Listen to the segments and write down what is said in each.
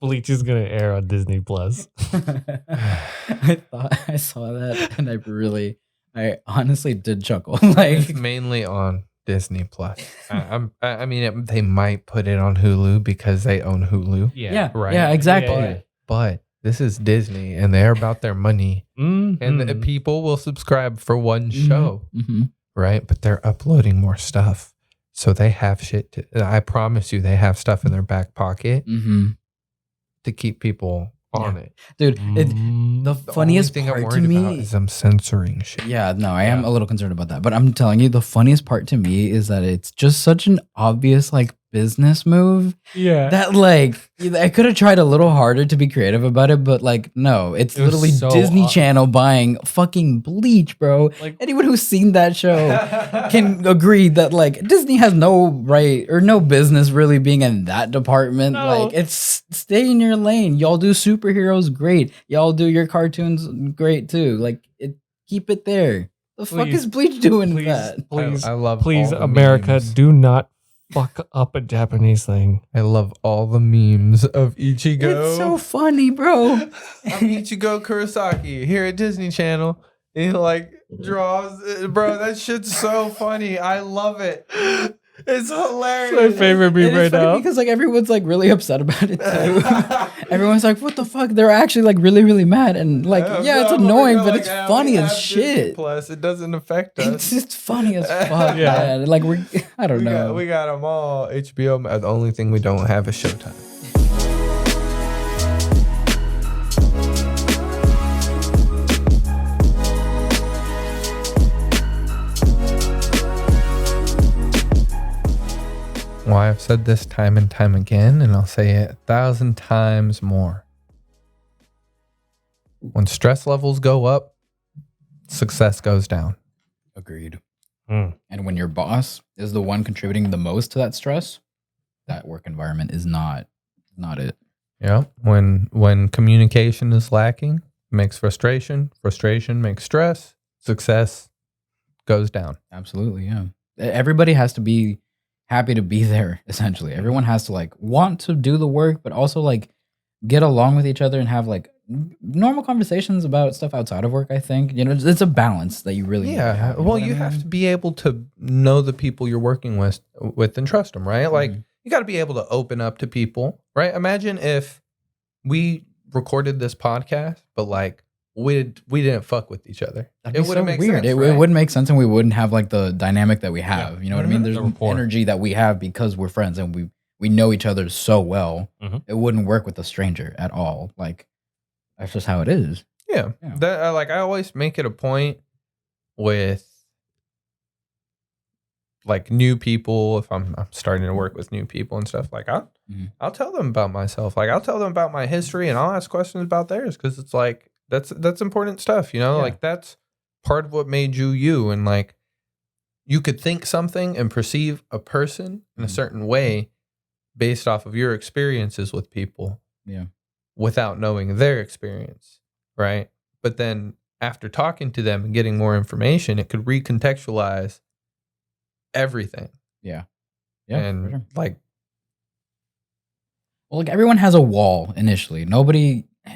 Bleach is gonna air on Disney Plus. I thought I saw that, and I honestly did chuckle. It's mainly on Disney Plus. I mean, they might put it on Hulu because they own Hulu. Yeah, right. yeah, exactly. Yeah. But this is Disney, and they're about their money, Mhm. and the people will subscribe for one show, Mm-hmm. right? But they're uploading more stuff, so they have shit. I promise you, they have stuff in their back pocket Mm-hmm. to keep people on it. Dude, the The funniest only thing I'm part to worried about me is I'm censoring shit. Yeah, no, I am a little concerned about that. But I'm telling you, the funniest part to me is that it's just such an obvious like business move Yeah. that like I could have tried a little harder to be creative about it, but like no, it's It was literally so Disney odd. Channel buying fucking Bleach, bro. Like- Anyone who's seen that show can agree that like Disney has no right or no business really being in that department. No. Like it's stay in your lane. Y'all do superheroes great. Y'all do your cartoons great too. Like keep it there. The fuck Please, is Bleach doing please, that? please, I love please, all the America, memes. do not fuck up a Japanese thing. I love all the memes of Ichigo. It's so funny, bro. I'm Ichigo Kurosaki here at Disney Channel. And he like draws, bro. That shit's so funny. I love it. It's hilarious. It's my favorite meme It is right funny now. because like everyone's like really upset about it too. Everyone's like, "What the fuck?" They're actually like really, really mad, and like, yeah, it's annoying, but it's funny as shit. Plus, it doesn't affect It's us. just funny as fuck, Yeah. man. Like I don't know. We got them all. HBO. The only thing we don't have is Showtime. Why I've said this time and time again, and I'll say it 1,000 times more. When stress levels go up, success goes down. Agreed. Mm. And when your boss is the one contributing the most to that stress, that work environment is not it. Yeah. When communication is lacking, makes frustration. Frustration makes stress. Success goes down. Absolutely, yeah. Everybody has to be happy to be there, essentially. Everyone has to like want to do the work, but also like get along with each other and have like normal conversations about stuff outside of work, I think. You know, it's a balance that you really need to have, you know Well, what I you have mean? to be able to know the people you're working with and trust them, right? Like you got to be able to open up to people, right? Imagine if we recorded this podcast, but like we didn't fuck with each other. That'd be so wouldn't make weird. sense, It right? wouldn't make sense, and we wouldn't have like the dynamic that we have. You know what I mean? There's The an rapport. energy that we have because we're friends and we know each other so well. Mhm. It wouldn't work with a stranger at all. Like that's just how it is. Yeah. Yeah. That I always make it a point with like new people. If I'm starting to work with new people and stuff, like I'll tell them about myself. Like I'll tell them about my history and I'll ask questions about theirs because it's like that's important stuff, you know? Yeah. Like that's part of what made you you, and like you could think something and perceive a person in a certain way based off of your experiences with people. Yeah. Without knowing their experience, right? But then after talking to them and getting more information, it could recontextualize everything. Yeah. Yeah. And for sure. like, Well, like everyone has a wall initially.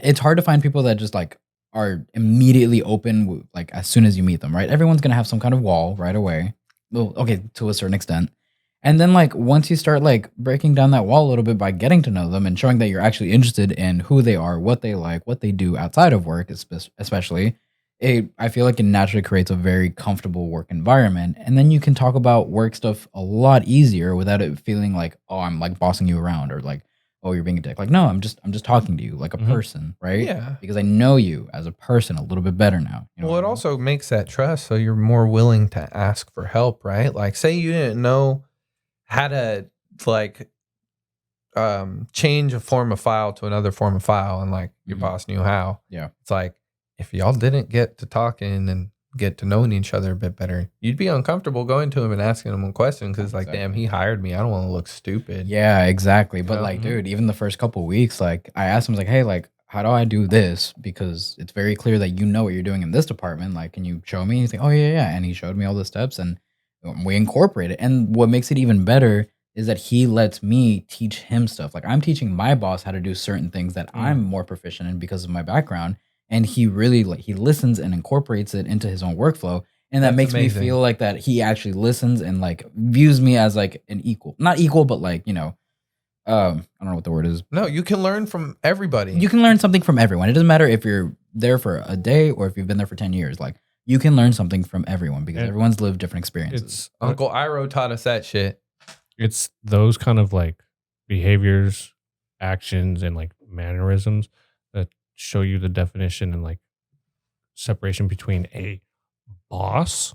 It's hard to find people that just like are immediately open, like as soon as you meet them, right? Everyone's gonna have some kind of wall right away. Well, okay, to a certain extent. And then like once you start like breaking down that wall a little bit by getting to know them and showing that you're actually interested in who they are, what they like, what they do outside of work, especially, I feel like it naturally creates a very comfortable work environment. And then you can talk about work stuff a lot easier without it feeling like, oh, I'm like bossing you around or like, oh, you're being a dick. Like, no, I'm just talking to you like a person, right? yeah. Because I know you as a person a little bit better now. You know Well, what it I mean? also makes that trust so you're more willing to ask for help, right? Like, say you didn't know how to like change a form of file to another form of file, and like your boss knew how. Yeah. It's like if y'all didn't get to talking and get to knowing each other a bit better, you'd be uncomfortable going to him and asking him a question because like, damn, he hired me. I don't want to look stupid. Yeah, exactly. But Yeah. like, dude, even the first couple weeks, like I asked him, I was like, hey, like, how do I do this? Because it's very clear that you know what you're doing in this department. Like, can you show me? He's like, oh yeah, yeah. And he showed me all the steps and we incorporate it. And what makes it even better is that he lets me teach him stuff. Like I'm teaching my boss how to do certain things that I'm more proficient in because of my background, and he really he listens and incorporates it into his own workflow, and that That's makes amazing. me feel like that he actually listens and like views me as like an equal, not equal, but like I don't know what the word is. No, you can learn from everybody. You can learn something from everyone. It doesn't matter if you're there for a day or if you've been there for 10 years. Like you can learn something from everyone because And everyone's lived different experiences. It's Uncle Iro taught us that shit. it's those kind of like behaviors, actions, and like mannerisms that show you the definition and like separation between a boss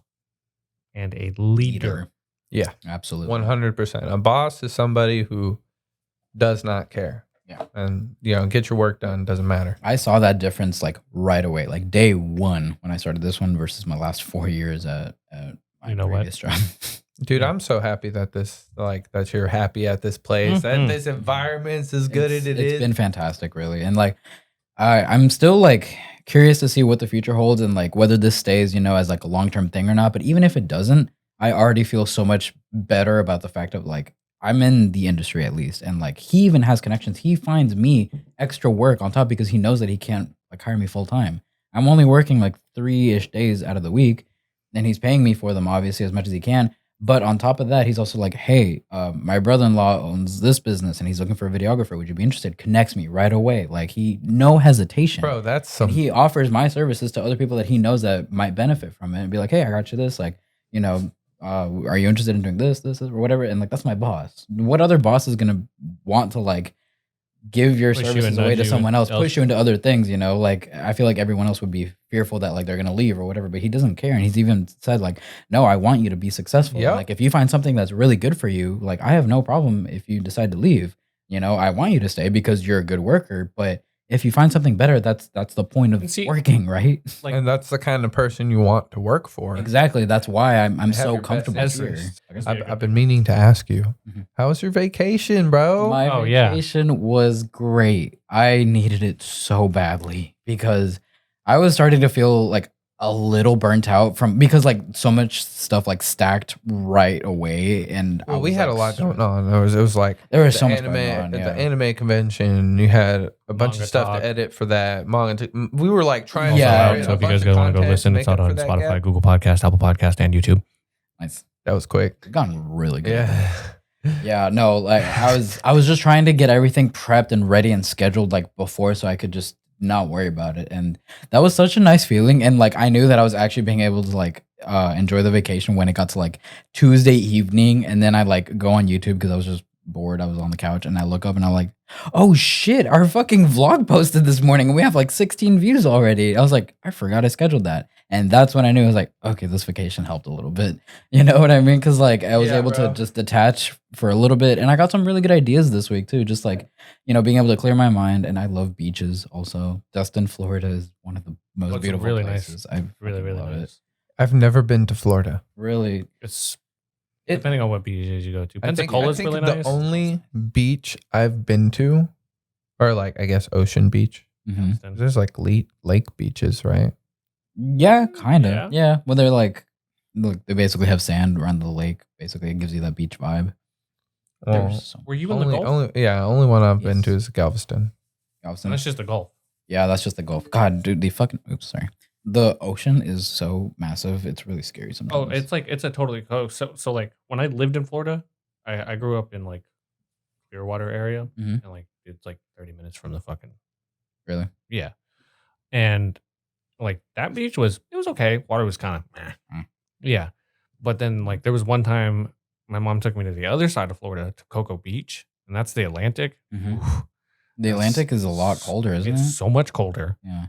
and a leader. Yeah, Absolutely. 100%. A boss is somebody who does not care. Yeah. And, get your work done. Doesn't matter. I saw that difference like right away, like day one when I started this one versus my last 4 years at my You know what? previous job. Dude, I'm so happy that that you're happy at this place, that this environment's as good as it is. It's been fantastic, really. And like, I'm still like curious to see what the future holds and like whether this stays, as like a long-term thing or not. But even if it doesn't, I already feel so much better about the fact of like, I'm in the industry at least. And like, he even has connections. He finds me extra work on top because he knows that he can't like hire me full time. I'm only working like 3-ish days out of the week, and he's paying me for them obviously as much as he can. But on top of that, he's also like, hey, my brother-in-law owns this business and he's looking for a videographer. Would you be interested? Connects me right away. Like no hesitation. Bro, that's And some. he offers my services to other people that he knows that might benefit from it and be like, hey, I got you this. Like, are you interested in doing this, or whatever? And like, that's my boss. What other boss is going to want to like give your Push you services and away nudge to you someone else, else. push you into other things, Like, I feel like everyone else would be fearful that like they're going to leave or whatever, but he doesn't care. And he's even said like, no, I want you to be successful. Yep. Like, if you find something that's really good for you, like, I have no problem if you decide to leave. I want you to stay because you're a good worker, but if you find something better, that's the point of And see- working, right? Like And that's the kind of person you want to work for. Exactly. That's why I'm Have so your best comfortable here. interests. Like, I've been meaning to ask you, Mhm. how was your vacation, bro? My Oh, yeah. vacation was great. I needed it so badly because I was starting to feel like a little burnt out because like so much stuff like stacked right away, and I Well, we was, had like, a lot going on. It was like There was the so much anime going on. at Yeah. the anime convention. You had a bunch Manga of stuff talk. to edit for that manga. We were like trying Also to Yeah. out, create so a if you bunch guys of want to go content listen, to it's make out up on for that Spotify, gap. Google Podcast, Apple Podcast, and YouTube. Nice. That was quick. It's gotten really good. Yeah. Yeah, no, like I was just trying to get everything prepped and ready and scheduled like before so I could just not worry about it. And that was such a nice feeling. And like I knew that I was actually being able to like enjoy the vacation when it got to like Tuesday evening, and then I like go on YouTube because I was just bored. I was on the couch and I look up and I'm like, oh shit, our fucking vlog posted this morning and we have like 16 views already. I was like, I forgot I scheduled that. And that's when I knew I was like, okay, this vacation helped a little bit. You know what I mean? Because like I was Yeah, able bro. to just detach for a little bit, and I got some really good ideas this week too. Just like being able to clear my mind. And I love beaches. Also, Destin, Florida is one of the most It's beautiful really nice. places. I Really, fucking really love nice. I've never been to Florida. Really, It's It- depending on what beaches you go to. I think Pensacola's really the nice. only beach I've been to, or like I guess Ocean Beach. mhm. There's like lake beaches, right? Yeah, kind of. Yeah. Yeah, well, they're like, look, they basically have sand around the lake. Basically, it gives you that beach vibe. Well, There's so Were you in the Gulf? only one I've been Yes. to is Galveston. Galveston. And that's just the Gulf. Yeah, that's just the Gulf. God, dude, the ocean is so massive. It's really scary sometimes. Oh, it's a totally so like when I lived in Florida, I grew up in like Clearwater area, Mhm. and like it's like 30 minutes from the fucking Really. yeah, and like that beach was okay. Water was kind of Mm. yeah, but then like there was one time my mom took me to the other side of Florida to Cocoa Beach, and that's the Atlantic. Mhm. Oof, The Atlantic is a lot colder, isn't it's it? so much colder, Yeah.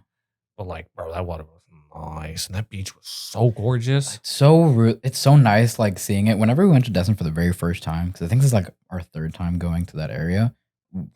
but like bro, that water was nice, and that beach was so gorgeous. It's so nice, like seeing it. Whenever we went to Destin for the very first time, because I think this is like our third time going to that area.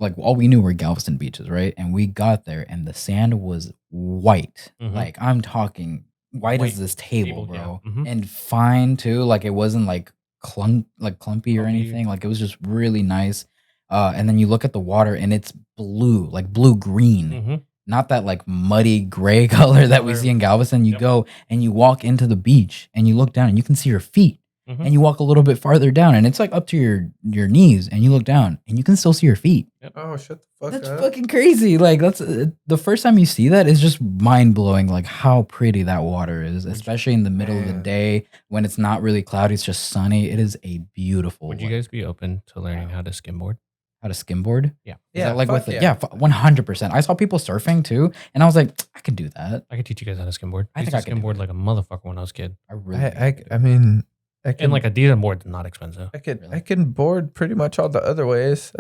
Like all we knew were Galveston beaches, right? And we got there, and the sand was white. Mhm. Like I'm talking white White as this table, table, yeah. bro, Mhm. and fine too. Like it wasn't like clumpy or Clumpy. anything. Like it was just really nice. And then you look at the water, and it's blue, like blue green. Mhm. Not that like muddy gray color that we Color. see in Galveston. You Yep. go and you walk into the beach and you look down and you can see your feet. Mhm. and you walk a little bit farther down, and it's like up to your knees, and you look down, and you can still see your feet. Oh, shut the fuck That's up. fucking crazy. Like that's the first time you see that is just mind blowing. Like how pretty that water is, especially in the middle of the Man. day when it's not really cloudy, it's just sunny. It is a beautiful. Would you guys be open to learning how to skimboard? how to skimboard? Yeah. Is that like fuck with 100%. I saw people surfing too, and I was like, I can do that. I could teach you guys how to skimboard. I used think to I could do skimboard it. like a motherfucker when I was a kid. I really. I mean, I can And like a decent board is not expensive. I can board pretty much all the other ways.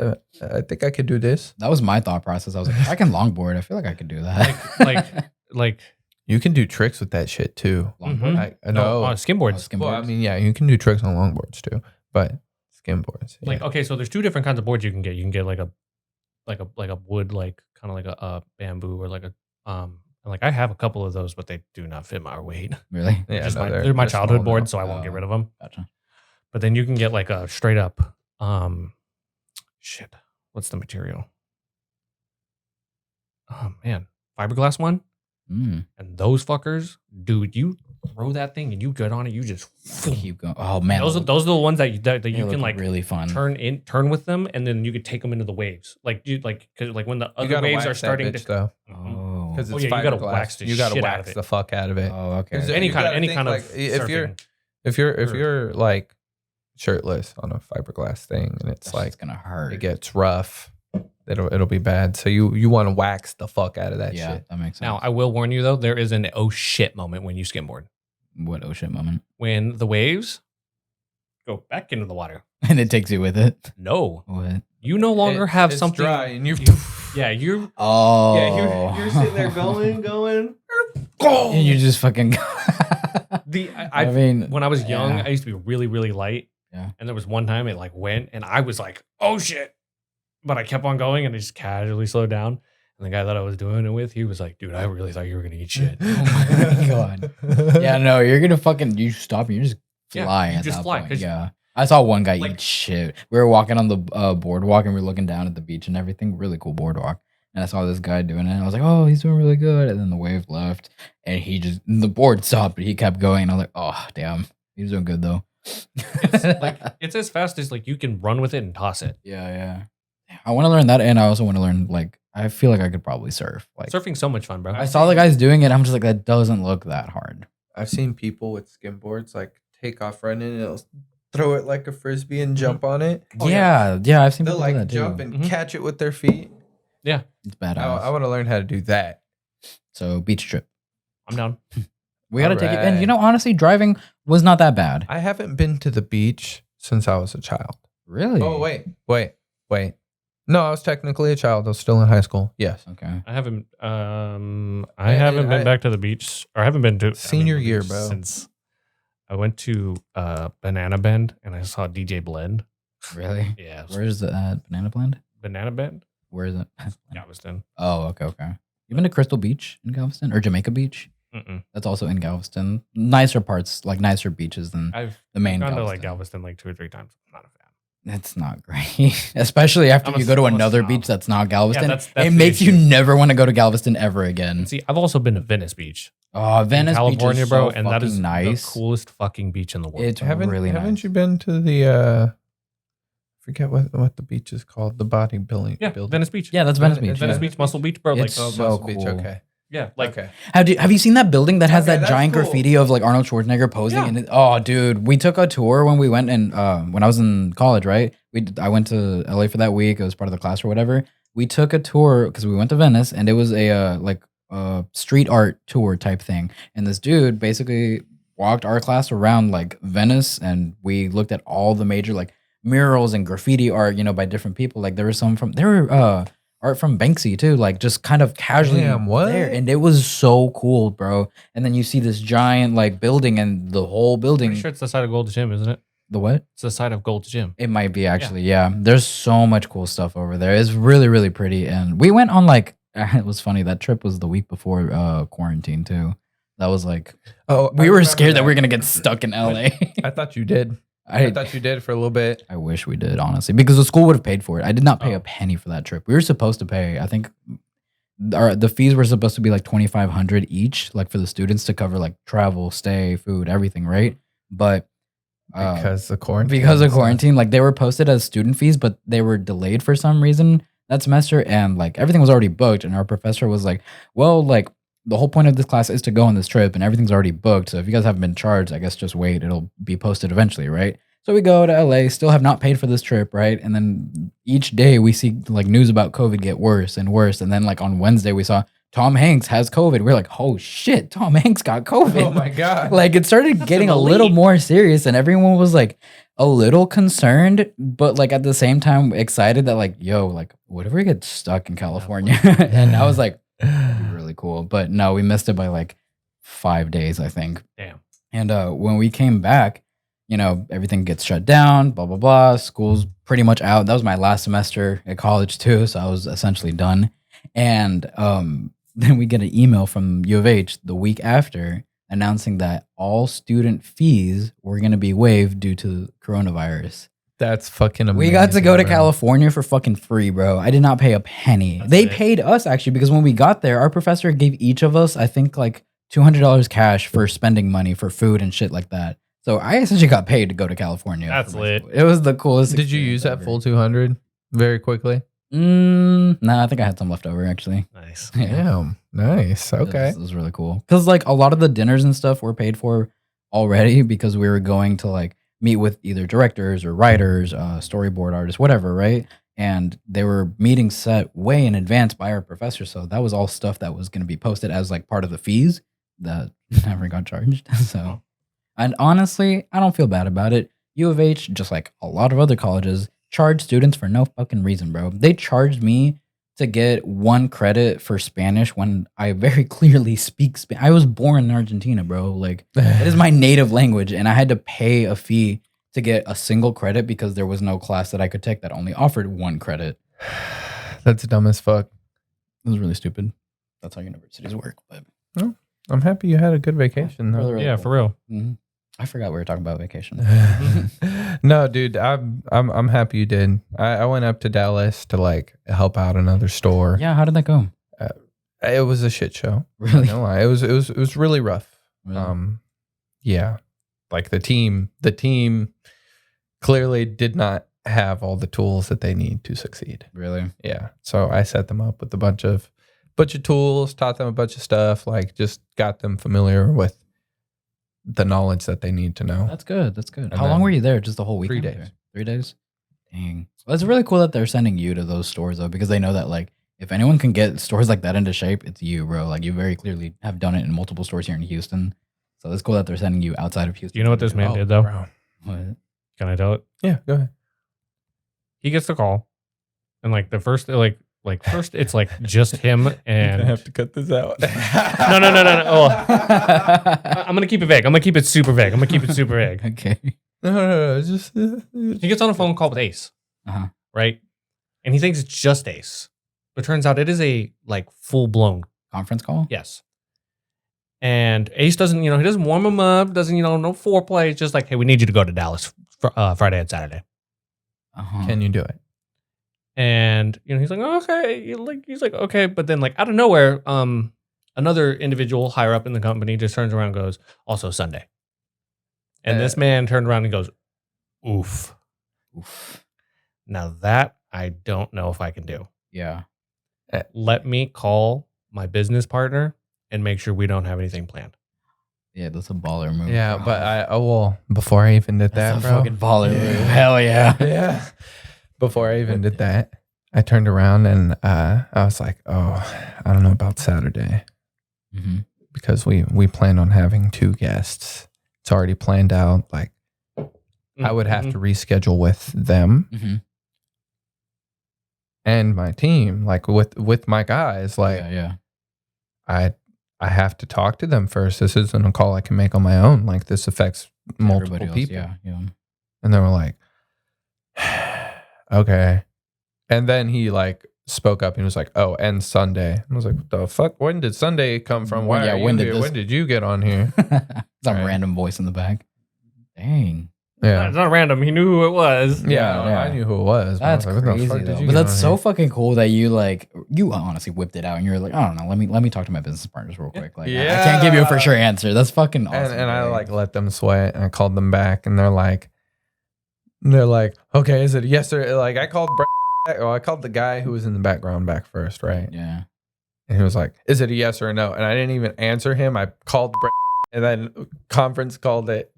I think I could do this. That was my thought process. I was like, I can longboard. I feel like I could do that. Like You can do tricks with that shit too. longboard. Mhm. I know. skimboards. Skimboards. Well, I mean, yeah, you can do tricks on longboards too, but skimboards. Yeah. Like okay, so there's two different kinds of boards you can get. You can get like a wood, like kind of like a bamboo or like a and like I have a couple of those, but they do not fit my weight. Really? yeah, Just no, they're my they're childhood small board, now. so I won't get Oh. rid of them. Gotcha. But then you can get like a straight up shit. What's the material? Oh man, fiberglass one. Mm. And those fuckers, dude, you throw that thing and you get on it, you just Keep going. Oh man, those are the ones that you they can look like really fun. turn with them, and then you could take them into the waves. Like you because like when the You other gotta waves wax are that starting bitch, to though, Oh. because Oh, it's yeah, you gotta fiberglass. wax the You gotta shit out wax of it. the fuck out of it. Oh, okay. 'Cause any you kind gotta of think, like, surfing. if you're like shirtless on a fiberglass thing and it's That's like just gonna hurt. it gets rough, it'll be bad. So you want to wax the fuck out of that yeah, shit. that makes sense. Now I will warn you though, there is an oh shit moment when you skimboard. What oh shit moment? When the waves go back into the water. And it takes you with it. No, What? you no longer have It's something dry and you. Yeah, you Oh. yeah, you're sitting there going. And you just fucking. I mean, when I was young, yeah. I used to be really, really light. Yeah. And there was one time it like went and I was like, oh shit. But I kept on going and I just casually slowed down. And the guy that I was doing it with, he was like, dude, I really thought you were going to eat shit. Oh my God. Yeah, no, you're gonna fucking you stop and you just Yeah, fly. you at just that fly, point. 'cause- Yeah, I saw one guy Like- eat shit. We were walking on the boardwalk and we were looking down at the beach and everything. Really cool boardwalk. And I saw this guy doing it. And I was like, oh, he's doing really good. And then the wave left, and the board stopped, but he kept going. And I was like, oh damn, he's doing good though. It's like it's as fast as like you can run with it and toss it. yeah. I want to learn that, and I also want to learn like I feel like I could probably surf. Like Surfing's so much fun, bro. I saw the guys doing it. I'm just like that doesn't look that hard. I've seen people with skimboards like take off running and it'll throw it like a frisbee and jump on it. Oh, yeah, I've seen They'll people do like that too. jump and Mhm. catch it with their feet. It's badass. I want to learn how to do that. So beach trip. I'm down. We gotta take it. And you Alright. know, honestly, driving was not that bad. I haven't been to the beach since I was a child. Really? Oh, wait. No, I was technically a child. I was still in high school. Yes. Okay. I haven't I- haven't been I- back to the beach, or I haven't been to Senior the year, beach bro. since I went to Banana Bend and I saw DJ Blend. Really? Yeah, it was Where is it at? Banana Blend? Banana Bend, Where is it? Galveston. Oh, okay. You been to Crystal Beach in Galveston or Jamaica Beach? Mm-mm. That's also in Galveston. Nicer parts, like nicer beaches than I've the main gone to Galveston. like Galveston like 2 or 3 times. I'm not a fan. It's not great, especially after I'm a- you go to I'm a another snob. beach that's not Galveston. that's it the makes you issue. never want to go to Galveston ever again. See, I've also been to Venice Beach, Oh, Venice in California, Beach is bro, so and that is fucking nice. the coolest fucking beach in the world. It's Haven't really nice. you been to the forget what the beach is called? The bodybuilding Yeah, building. Venice Beach. Yeah, that's Venice Beach. Venice yeah. Beach, Muscle Beach, bro. It's Like, so Muscle Beach, cool. okay. yeah, like Okay. Have you seen that building that has Okay, that that's giant cool. graffiti of like Arnold Schwarzenegger posing? Yeah. And oh, dude, we took a tour when we went and when I was in college, right? I went to LA for that week. It was part of the class or whatever. We took a tour because we went to Venice, and it was a street art tour type thing. And this dude basically walked our class around like Venice, and we looked at all the major like murals and graffiti art, by different people. Like there were art from Banksy too, like just kind of casually Damn, what? there, and it was so cool, bro. And then you see this giant like building, and the whole building. pretty sure it's the side of Gold's Gym, isn't it? The what? It's the side of Gold's Gym. It might be actually, yeah. There's so much cool stuff over there. It's really, really pretty. And we went on like it was funny. That trip was the week before quarantine too. That was like Oh, we were scared that we were gonna get stuck in LA. I thought you did. I I thought you did for a little bit. I wish we did, honestly, because the school would have paid for it. I did not pay Oh. a penny for that trip. We were supposed to pay, I think the fees were supposed to be like $2,500 each, like for the students to cover like travel, stay, food, everything, right? But Because of quarantine. Because of quarantine, like they were posted as student fees, but they were delayed for some reason that semester, and like everything was already booked. And our professor was like, "Well, like the whole point of this class is to go on this trip, and everything's already booked. So if you guys haven't been charged, I guess just wait; it'll be posted eventually, right?" So we go to LA, still have not paid for this trip, right? And then each day we see like news about COVID get worse and worse, and then like on Wednesday we saw Tom Hanks has COVID. We're like, oh shit, Tom Hanks got COVID. Oh my God. Like it started getting a little more serious and everyone was like a little concerned, but like at the same time excited that like, yo, like what if we get stuck in California? And I was like, that'd be really cool. But no, we missed it by like 5 days, I think. Damn. And when we came back, you know, everything gets shut down, blah, blah, blah. School's pretty much out. That was my last semester at college too. So I was essentially done. And then we get an email from U of H the week after announcing that all student fees were going to be waived due to coronavirus. That's fucking amazing. We got to go to bro. California for fucking free, bro. I did not pay a penny. They paid us actually because when we got there, our professor gave each of us, I think, like $200 cash for spending money for food and shit like that. So I essentially got paid to go to California. That's lit. School. It was the coolest. Did you use that full 200 very quickly? No, I think I had some left over actually. Nice. Damn. Nice. Okay. It was really cool. Because like a lot of the dinners and stuff were paid for already because we were going to like meet with either directors or writers, storyboard artists, whatever, right? And they were meetings set way in advance by our professor. So that was all stuff that was going to be posted as like part of the fees that never got charged. So, and honestly, I don't feel bad about it. U of H, just like a lot of other colleges, charge students for no fucking reason, bro. They charged me to get 1 credit for Spanish when I very clearly speak Spanish. I was born in Argentina, bro. Like, it is my native language, and I had to pay a fee to get a single credit because there was no class that I could take that only offered 1 credit. That's dumb as fuck. It was really stupid. That's how universities work. But I'm happy you had a good vacation, though. really, really Yeah, cool. for real. Mhm. I forgot we were talking about vacation. No, dude, I'm happy you did. I went up to Dallas to like help out another store. Yeah, how did that go? It was a shit show. Really? No lie. It was really rough. Really? Yeah. Like the team clearly did not have all the tools that they need to succeed. Really? Yeah. So I set them up with a bunch of tools, taught them a bunch of stuff, like just got them familiar with the knowledge that they need to know. That's good. That's good. And How long then were you there? Just the whole week? 3 days. 3 days? Dang. Well, it's really cool that they're sending you to those stores though, because they know that like if anyone can get stores like that into shape, it's you, bro. Like you very clearly have done it in multiple stores here in Houston. So it's cool that they're sending you outside of Houston. Do you know what this man did though? Bro. What? Can I tell it? Yeah, go ahead. He gets the call, and like the first, like first, it's like just him and to cut this out. no. Oh, I'm gonna keep it vague. I'm gonna keep it super vague. Okay. No, just He gets on a phone call with Ace, Uh-huh. right? And he thinks it's just Ace, but turns out it is a like full blown Conference call? yes. And Ace doesn't, he doesn't warm him up, doesn't, no foreplay. It's just like, hey, we need you to go to Dallas for, Friday and Saturday. Uh-huh. can you do it? And he's like, okay, he's like, okay, but then like out of nowhere, another individual higher up in the company just turns around and goes, also Sunday. And this man turned around and goes, oof. Oof. Now that I don't know if I can do. Yeah. Let me call my business partner and make sure we don't have anything planned. Yeah, that's a baller move. Yeah, bro. but before I even did That's that, a bro. fucking baller move. Hell yeah. Yeah. Before I even did that, I turned around and I was like, oh, I don't know about Saturday Mm-hmm. because we plan on having 2 guests. It's already planned out. Like I would have to reschedule with them Mm-hmm. and my team, like with my guys. Like yeah. I have to talk to them first. This isn't a call I can make on my own. Like this affects multiple Everybody else, people. Yeah. And they were like, okay. And then he like spoke up and was like, oh, and Sunday. And I was like, what the fuck? When did Sunday come from? Why Yeah, are you when did here? this- When did you get on here? Some Right. random voice in the back. Dang. Yeah. It's not random. He knew who it was. Yeah, Yeah. I knew who it was. but I That's was like, what the crazy fuck did though. you But get that's on so here? fucking cool that you honestly whipped it out and you're like, I don't know, let me talk to my business partners real quick. Like I can't give you a for sure answer. That's fucking awesome. And I dude. like let them sweat and I called them back and they're like, okay, is it yes or like I called I called the guy who was in the background back first, right? Yeah. And he was like, is it a yes or a no? And I didn't even answer him. I called and then conference called it.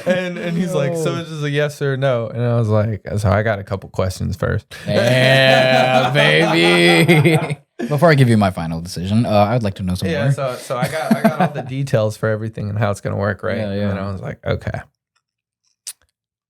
and he's like, so it's just a yes or a no? And I was like, so I got a couple questions first. Yeah, baby. Before I give you my final decision, I would like to know some Yeah, more. so I got all the details for everything and how it's gonna work, right? Yeah, yeah. And I was like, okay.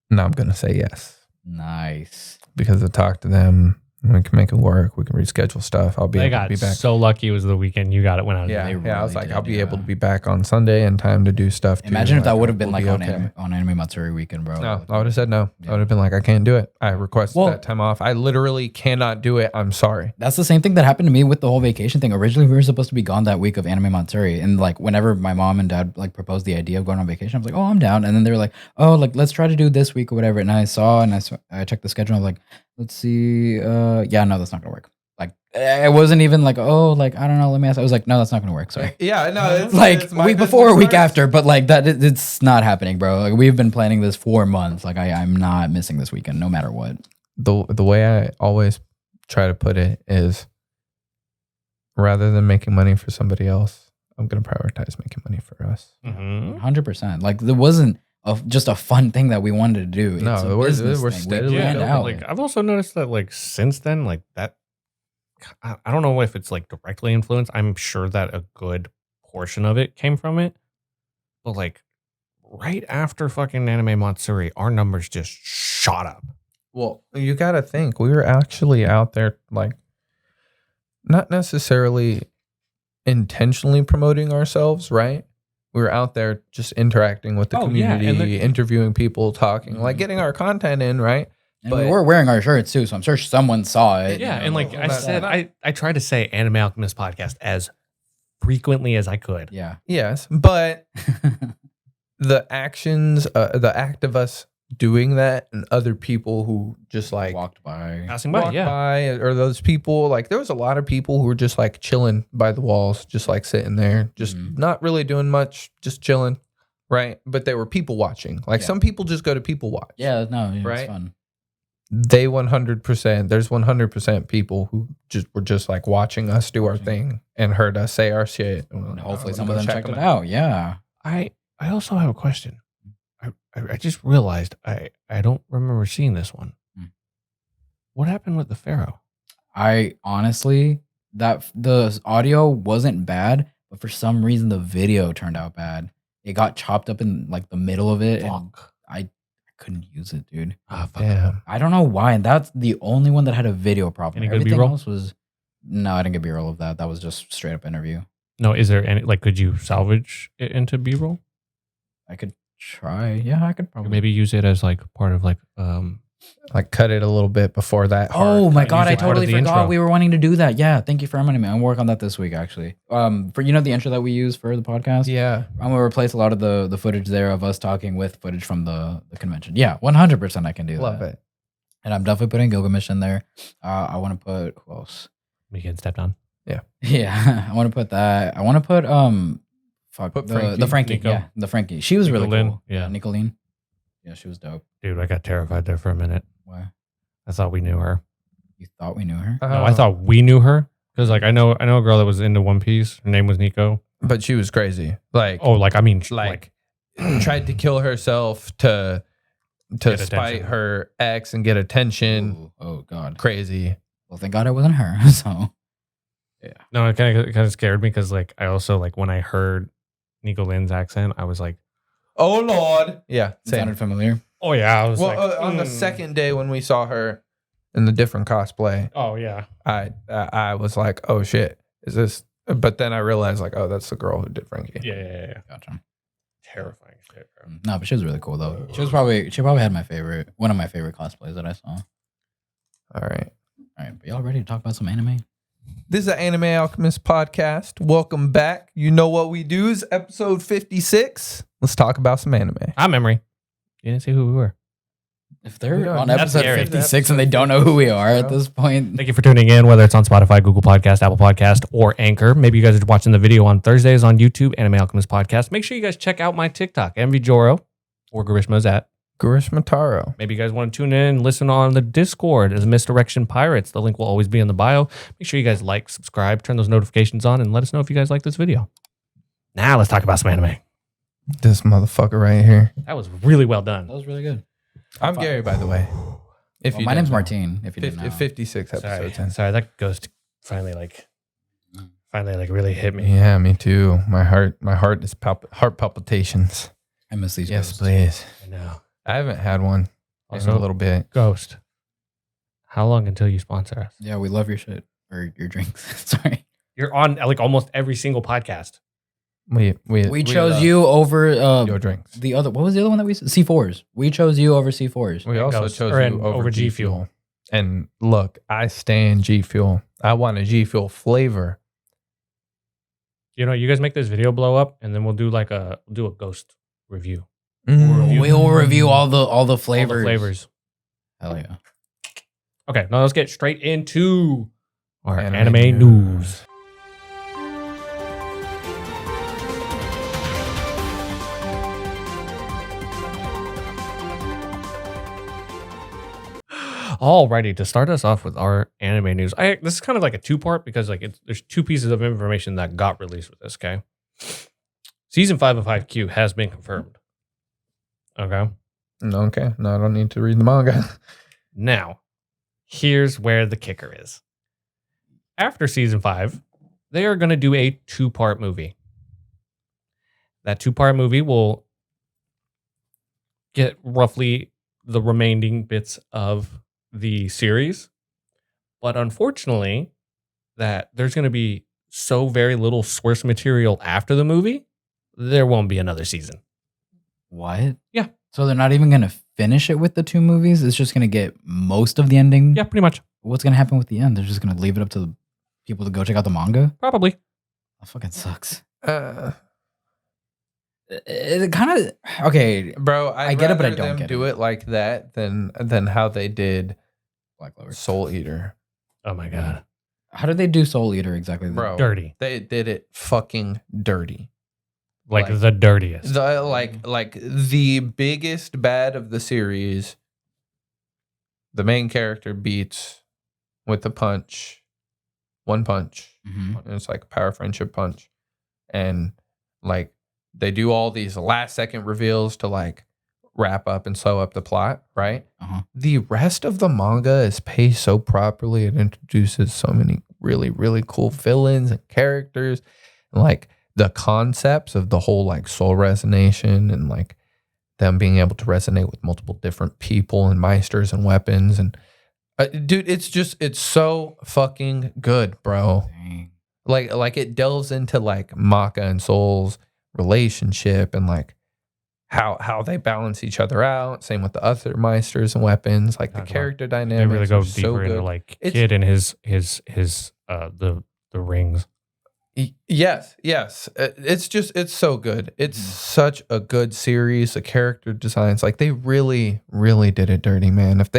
Now I'm gonna say yes. Nice. Because I talked to them. We can make it work. We can reschedule stuff. I'll be They able to got be back. so lucky it was the weekend you got it when I was Yeah, there. I was really like, I'll did, be able yeah. to be back on Sunday in time to do stuff. Too. Imagine if that would have been we'll like be on okay. Anime Matsuri weekend, bro. No, I would have said no. Yeah. I would have been like, I can't do it. I requested Well- that time off. I literally cannot do it. I'm sorry. That's the same thing that happened to me with the whole vacation thing. Originally, we were supposed to be gone that week of Anime Matsuri, and like whenever my mom and dad like proposed the idea of going on vacation, I was like, "Oh, I'm down." And then they were like, "Oh, like let's try to do this week or whatever." And I checked the schedule. I'm like, "Let's see." Yeah, no, that's not gonna work. Like, it wasn't even like, "Oh, like I don't know." Let me ask. I was like, "No, that's not gonna work." Sorry. Yeah, no, it's Like it's a my week before, a business week first. after, but like that, it's not happening, bro. Like we've been planning this for months. Like I'm not missing this weekend, no matter what. The way I always try to put it is, rather than making money for somebody else, I'm gonna prioritize making money for us. Mhm. 100%. Like there wasn't just a fun thing that we wanted to do. No, It's a we're business steadily thing. We building. planned Yeah, out. Like I've also noticed that like since then, like that I don't know if it's like directly influenced. I'm sure that a good portion of it came from it. But like right after fucking Anime Matsuri, our numbers just shot up. Well, you got to think we were actually out there, like, not necessarily intentionally promoting ourselves, right? We were out there just interacting with the Oh, yeah, community, and the- interviewing people, talking, like getting our content in, right? And we but- were wearing our shirts too, so I'm sure someone saw it. Yeah, you know, and like well, I that's- said, I tried to say Anime Alchemist podcast as frequently as I could. yeah. Yes, but the actions, the act of us doing that, and other people who just like Walked by. Passing by, walk yeah. by, or those people, like there was a lot of people who were just like chilling by the walls, just like sitting there, just Mhm. not really doing much, just chilling, right? But they were people watching. Like Yeah. some people just go to people watch. Yeah, no, yeah, Right? it's fun. They 100%. There's 100% people who just were just like watching us do our thing and heard us say our shit. And hopefully I'm some gonna of them check checked them it out. Yeah. I also have a question. I just realized I don't remember seeing this one. Hmm. What happened with the Pharaoh? I honestly, that the audio wasn't bad, but for some reason the video turned out bad. It got chopped up in like the middle of it, and Fuck. I couldn't use it, dude. Ah, fuck. Damn. I don't know why, and that's the only one that had a video problem. Any good Everything B-roll? else was no, I didn't get B-roll of that. That was just straight up interview. No, is there any like could you salvage it into B-roll? I could try. Yeah, I could Or probably. maybe use it as like part of like Like cut it a little bit before that. Oh hard my cut. god, use I it part of totally the forgot intro. we were wanting to do that. Yeah, thank you for reminding me. I'm working on that this week actually. For the intro that we use for the podcast. Yeah. I'm gonna replace a lot of the footage there of us talking with footage from the convention. Yeah, 100% I can do Love that. it. And I'm definitely putting Gilgamesh in there. I want to put who else? we can step down. Yeah, I want to put that. I want to put Put the Frankie. Nico. Yeah, the Frankie. She was really Nicolene, cool. yeah. Nicolene. Yeah, she was dope. Dude, I got terrified there for a minute. Why? I thought we knew her. You thought we knew her? No, I thought we knew her because like I know a girl that was into One Piece. Her name was Nico. but she was crazy. Like, Oh, like I mean, like tried to kill herself to Get spite attention. her ex and get attention. Ooh, oh God. Crazy. Well, thank God it wasn't her. So no, it kind of scared me because like I also like when I heard Nico Lynn's accent, I was like, Oh Lord. Yeah. it Same. sounded familiar. oh yeah, I was Well, like, on the second day when we saw her in the different cosplay, oh yeah, I was like, oh shit, is this? But then I realized like, oh, that's the girl who did Frankie. yeah, Gotcha. terrifying shit. Bro. No, but she was really cool though. She probably had one of my favorite cosplays that I saw. All right. All right, but y'all ready to talk about some anime? This is the Anime Alchemist podcast. Welcome back. You know what we do is episode 56. Let's talk about some anime. Memory. You didn't say who we were. If We they're don't- on that's episode scary. 56 and they don't know who we are at this point, Thank you for tuning in, whether it's on Spotify, Google Podcast, Apple Podcast, or Anchor. Maybe you guys are watching the video on Thursdays on YouTube, Anime Alchemist Podcast. Make sure you guys check out my TikTok, MV Joro, or Garishma's at. Garishma Taro. Maybe you guys want to tune in and listen on the Discord as Misdirection Pirates. The link will always be in the bio. Make sure you guys like, subscribe, turn those notifications on, and let us know if you guys like this video. Now let's talk about some anime. This motherfucker right here. That was really well done. that was really good. I'm Gary, by the way. If Well, you my didn't name's know. Martine. If you didn't know. 56 Sorry, episodes in. sorry, that ghost finally really hit me. Yeah, me too. My heart is heart palpitations. I miss these. Yes, ghosts. please. I know. I haven't had one in Also, a little bit. Ghost. How long until you sponsor us? Yeah, we love your shit or your drinks. Sorry, You're on like almost every single podcast. We chose love you over your drinks. the other. What was the other one that we C4s? We chose you over C4s. We also Ghost. chose Or you over G Fuel. And look, I stand G Fuel. I want a G Fuel flavor. You know, you guys make this video blow up, and then we'll do a ghost review. We'll review all the All the flavors. flavors. Hell yeah! Okay, now let's get straight into our Anime anime news. news. Alrighty, to start us off with our anime news. This is kind of like a two-part because there's two pieces of information that got released with this, okay? Season 5 of 5Q has been confirmed. Okay. Okay. No, I don't need to read the manga. Now, here's where the kicker is. After season 5, they are going to do a two-part movie. That two-part movie will get roughly the remaining bits of the series. But unfortunately, that there's going to be so very little source material after the movie, there won't be another season. What? Yeah. So they're not even gonna finish it with the two movies. It's just gonna get most of the ending. Yeah, pretty much. What's gonna happen with the end? They're just gonna leave it up to the people to go check out the manga. Probably. That fucking sucks. Uh, It kind of okay. bro, I get it, but I rather don't them get do it like that than how they did Black Clover. Soul Eater. Oh my God. How did they do Soul Eater exactly? Bro, Dirty. they did it fucking dirty. Like Like- the dirtiest. Like the biggest bad of the series, the main character beats with a punch, one punch. Mhm. And it's like a power friendship punch. And like they do all these last second reveals to like wrap up and sew up the plot, right? Uh-huh. The rest of the manga is paced so properly. It introduces so many really, really cool villains and characters. And like the concepts of the whole like soul resonation and like them being able to resonate with multiple different people and meisters and weapons. And dude, it's so fucking good, bro. Dang. Like it delves into like Maka and Soul's relationship and like how they balance each other out. Same with the other meisters and weapons. Like the Talk about- character They dynamics really go are deeper so into good. like It's- Kid and his the rings. Yes. It's so good. It's such a good series. The character designs, like they really, really did it dirty, man. If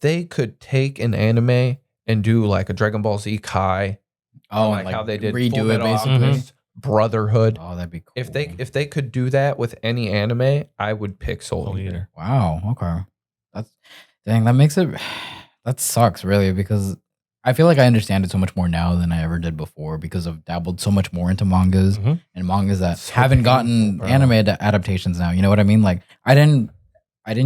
they could take an anime and do like a Dragon Ball Z Kai, Oh, like how they did redo Full it Metal basically. Alchemist, Brotherhood. Oh, that'd be cool. If they could do that with any anime, I would pick Soul Soul Eater. Eater. Wow. Okay. That's dang. That makes it. That sucks, really, because I feel like I understand it so much more now than I ever did before because I've dabbled so much more into mangas Mhm. and mangas that So haven't painful, gotten bro. anime adaptations now. You know what I mean? Like I didn't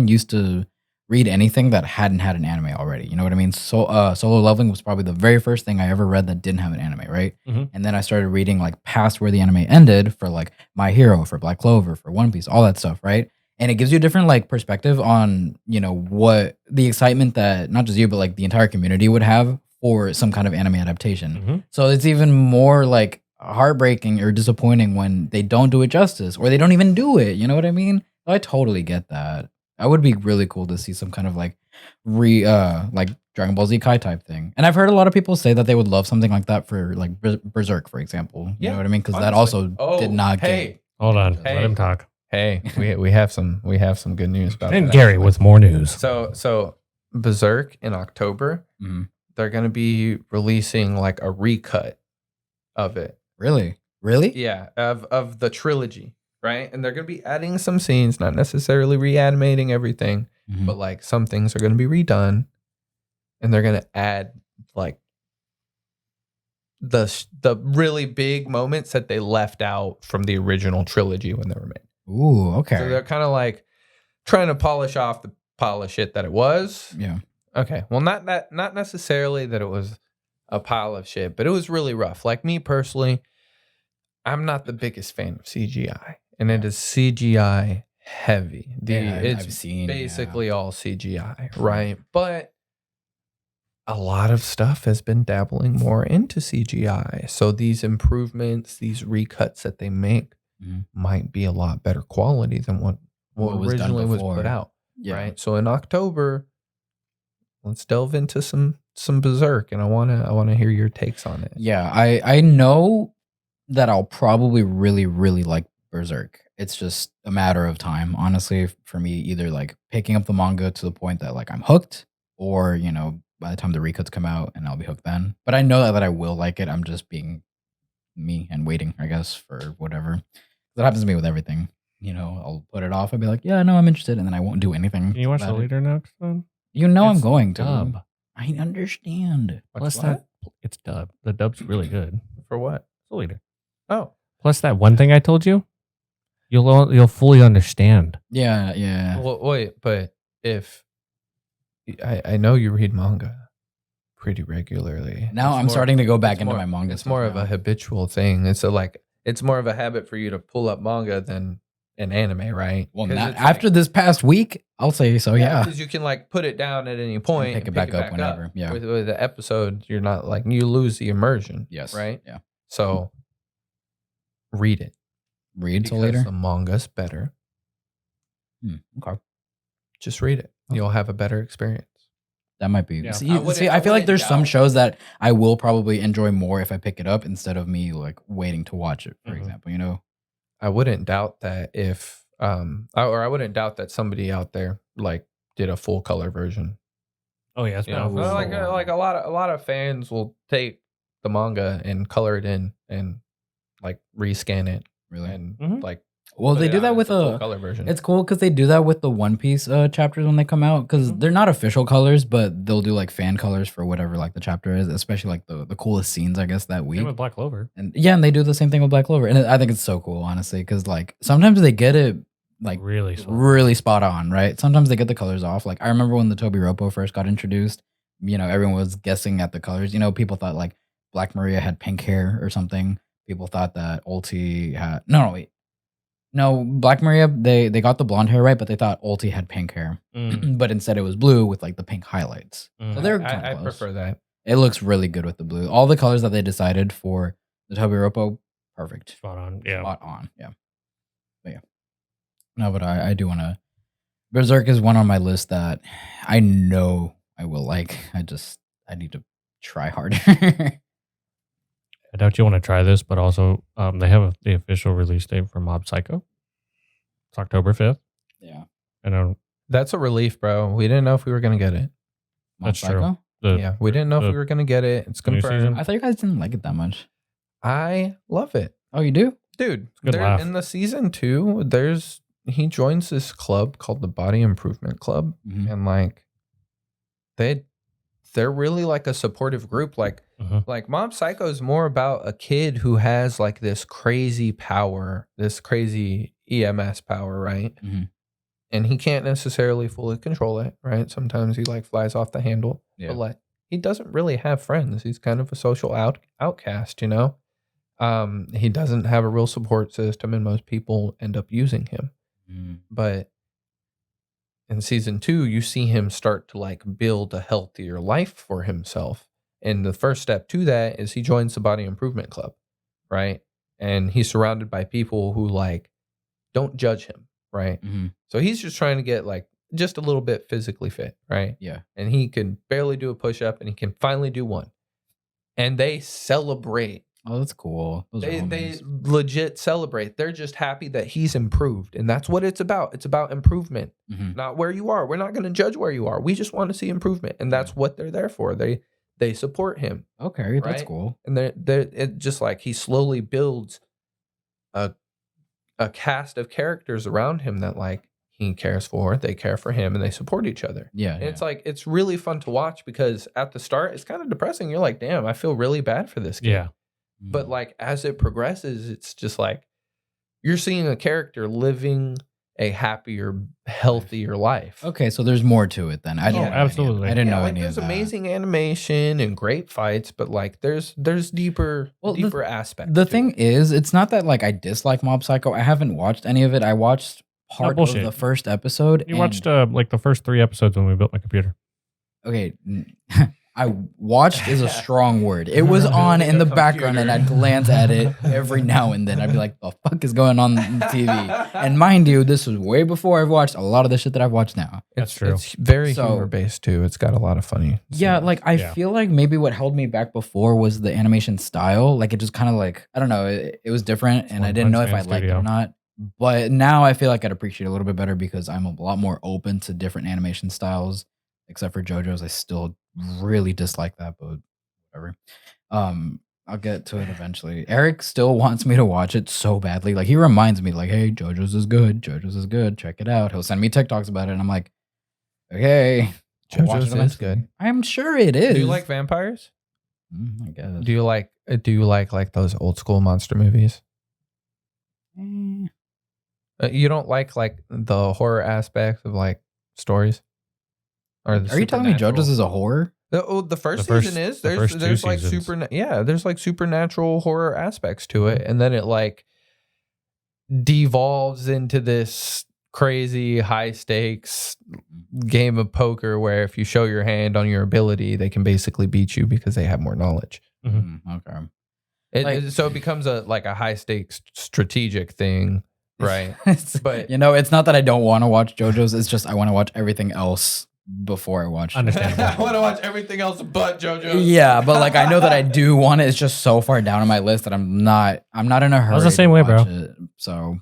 used to read anything that hadn't had an anime already. You know what I mean? So Solo Leveling was probably the very first thing I ever read that didn't have an anime, right? Mhm. And then I started reading like past where the anime ended for like My Hero, for Black Clover, for One Piece, all that stuff, right? And it gives you a different like perspective on, you know, what the excitement that not just you but like the entire community would have for some kind of anime adaptation. Mhm. So it's even more like heartbreaking or disappointing when they don't do it justice or they don't even do it. You know what I mean? I totally get that. That would be really cool to see some kind of like like Dragon Ball Z Kai type thing. And I've heard a lot of people say that they would love something like that for like Berserk, for example. You know what I mean? Because that Honestly. also Oh, did not hey, get Hold on. Hey. Let him talk. Hey, we have some good news about And that, Gary actually. with more news. So Berserk in October, Mhm. they're gonna be releasing like a recut of it. Really? Really? Yeah, of the trilogy, right? And they're gonna be adding some scenes, not necessarily reanimating everything, Mhm. but like some things are gonna be redone, and they're gonna add like the really big moments that they left out from the original trilogy when they were made. Ooh, okay. So they're kind of like trying to polish off the pile of shit that it was. Yeah. Okay. Well, not necessarily that it was a pile of shit, but it was really rough. Like me personally, I'm not the biggest fan of CGI, and it is CGI heavy. It's I've seen basically all CGI, right? But a lot of stuff has been dabbling more into CGI. So these improvements, these recuts that they make Mhm. might be a lot better quality than what What was done originally was put before. out. Yeah. Right. So in October, let's delve into some Berserk, and I wanna hear your takes on it. Yeah, I know that I'll probably really, really like Berserk. It's just a matter of time, honestly, for me, either like picking up the manga to the point that like I'm hooked, or by the time the recuts come out and I'll be hooked then. But I know that I will like it. I'm just being me and waiting, I guess, for whatever. That happens to me with everything. I'll put it off. I'll be like, yeah, no, I'm interested, and then I won't do anything. Can you watch the about it. leader next then? I'm It's going to. Dub. I understand. Plus What? that it's dub. The dub's really good. For what? It's the leader. Oh. Plus that one thing I told you, you'll fully understand. Yeah, yeah. Well, wait, but if I know you read manga pretty regularly. Now It's I'm more- starting to go back it's into more- my manga. It's stuff more of now. a habitual thing. It's more of a habit for you to pull up manga than an anime, right? Well, 'Cause not it's after this past week, I'll say so. Yeah. because you can like put it down at any point pick and it back up whenever, yeah. With the episode, you're not like you lose the immersion. Yes. Right. Yeah. So read it. Read till Because later. the manga's better. Okay. Just read it. You'll have a better experience. That might be. Yeah. See, I wouldn't- see, I I feel like wouldn't there's some doubt- shows that I will probably enjoy more if I pick it up instead of me like waiting to watch it. For Mhm. example, I wouldn't doubt that if I wouldn't doubt that somebody out there like did a full color version. Oh yeah, it's You been know, out for so long. like a lot of fans will take the manga and color it in and like rescan it really. and Mhm. like Well, put they it do out that as with full a. color version. It's cool because they do that with the One Piece chapters when they come out because Mhm. they're not official colors, but they'll do like fan colors for whatever like the chapter is, especially like the coolest scenes, I guess, that week. Same with Black Clover. And yeah, and they do the same thing with Black Clover, and I think it's so cool, honestly, because like sometimes they get it like Really slow. really spot on, right? Sometimes they get the colors off. Like I remember when the Toby Ropo first got introduced, everyone was guessing at the colors. People thought like Black Maria had pink hair or something. People thought that Ulti had no, Black Maria, they got the blonde hair right, but they thought Ulti had pink hair. Mm. But instead it was blue with like the pink highlights. Mm. So they're I kind of close. prefer that. It looks really good with the blue. All the colors that they decided for the Toby Ropo, perfect. Spot on. Yeah. Spot on. Yeah. But yeah. No, but I do want to. Berserk is one on my list that I know I will like. I need to try harder. I doubt you want to try this, but also they have the official release date for Mob Psycho. It's October 5th. Yeah. And That's a relief, bro. We didn't know if we were gonna get it. Mob That's true. Psycho? Yeah, we didn't know if the we were gonna get it. It's new confirmed. season? I thought you guys didn't like it that much. I love it. Oh, you do? Dude, a good laugh. in the season 2, he joins this club called the Body Improvement Club, Mhm. and like they're really like a supportive group. Like Mhm. like Mob Psycho is more about a kid who has like this crazy power, this crazy EMS power, right? Mhm. And he can't necessarily fully control it, right? Sometimes he like flies off the handle, Yeah. but like he doesn't really have friends. He's kind of a social outcast, He doesn't have a real support system, and most people end up using him. Mm. But in season 2, you see him start to like build a healthier life for himself. And the first step to that is he joins the Body Improvement Club, right? And he's surrounded by people who like don't judge him, right? Mhm. So he's just trying to get like just a little bit physically fit, right? Yeah. And he can barely do a push up, and he can finally do one. And they celebrate Oh, that's cool. Those are They homies. legit celebrate. They're just happy that he's improved, and that's what it's about. It's about improvement, Mhm. not where you are. We're not going to judge where you are. We just want to see improvement, and that's what they're there for. They support him, Okay, that's right? cool. And they're it just like he slowly builds a cast of characters around him that like he cares for, they care for him, and they support each other. Yeah, And yeah. it's like it's really fun to watch because at the start it's kind of depressing. You're like, damn, I feel really bad for this kid. Yeah. But like as it progresses, it's just like you're seeing a character living a happier, healthier life. Okay, so there's more to it then. I didn't Oh, know any of absolutely. that. I didn't Yeah, know like any there's of that. amazing animation and great fights, but like there's deeper Well, deeper aspects. The to thing it. is, it's not that like I dislike Mob Psycho. I haven't watched any of it. I watched part of bullshit. the first episode. You watched like the first 3 episodes when we built my computer. Okay, I watched is a strong word. It was on in the background, and I'd glance at it every now and then. I'd be like, "The fuck is going on the TV?" And mind you, this was way before I've watched a lot of the shit that I've watched now. That's true. It's very So- humor based too. It's got a lot of funny. Yeah, scenes. like I Yeah. feel like maybe what held me back before was the animation style. Like it just kind of like I don't know, it was different, and I One didn't know Punch if I Man liked it studio. or not. But now I feel like I'd appreciate it a little bit better because I'm a lot more open to different animation styles. Except for JoJo's, I still really dislike that, but whatever. I'll get to it eventually. Eric still wants me to watch it so badly. Like he reminds me, like, "Hey, JoJo's is good. JoJo's is good. Check it out." He'll send me TikToks about it, and I'm like, "Okay, I'll watch it JoJo's is eventually." good. I'm sure it is. Do you like vampires? I guess. Do you like those old school monster movies? Eh, You don't like the horror aspects of like stories? Or the Are you telling me supernatural? JoJo's is a horror? The first The season is the first 2 there's like seasons. there's like supernatural horror aspects to it, and then it like devolves into this crazy high stakes game of poker where if you show your hand on your ability, they can basically beat you because they have more knowledge. Okay. So it becomes a high stakes strategic thing, right? But It's not that I don't want to watch JoJo's. It's just I want to watch everything else before I watch. Understandable. I want to watch everything else but JoJo. Yeah, but like I know that I do want it. It's just so far down on my list that I'm not in a hurry. was the same to way, watch bro. it. So,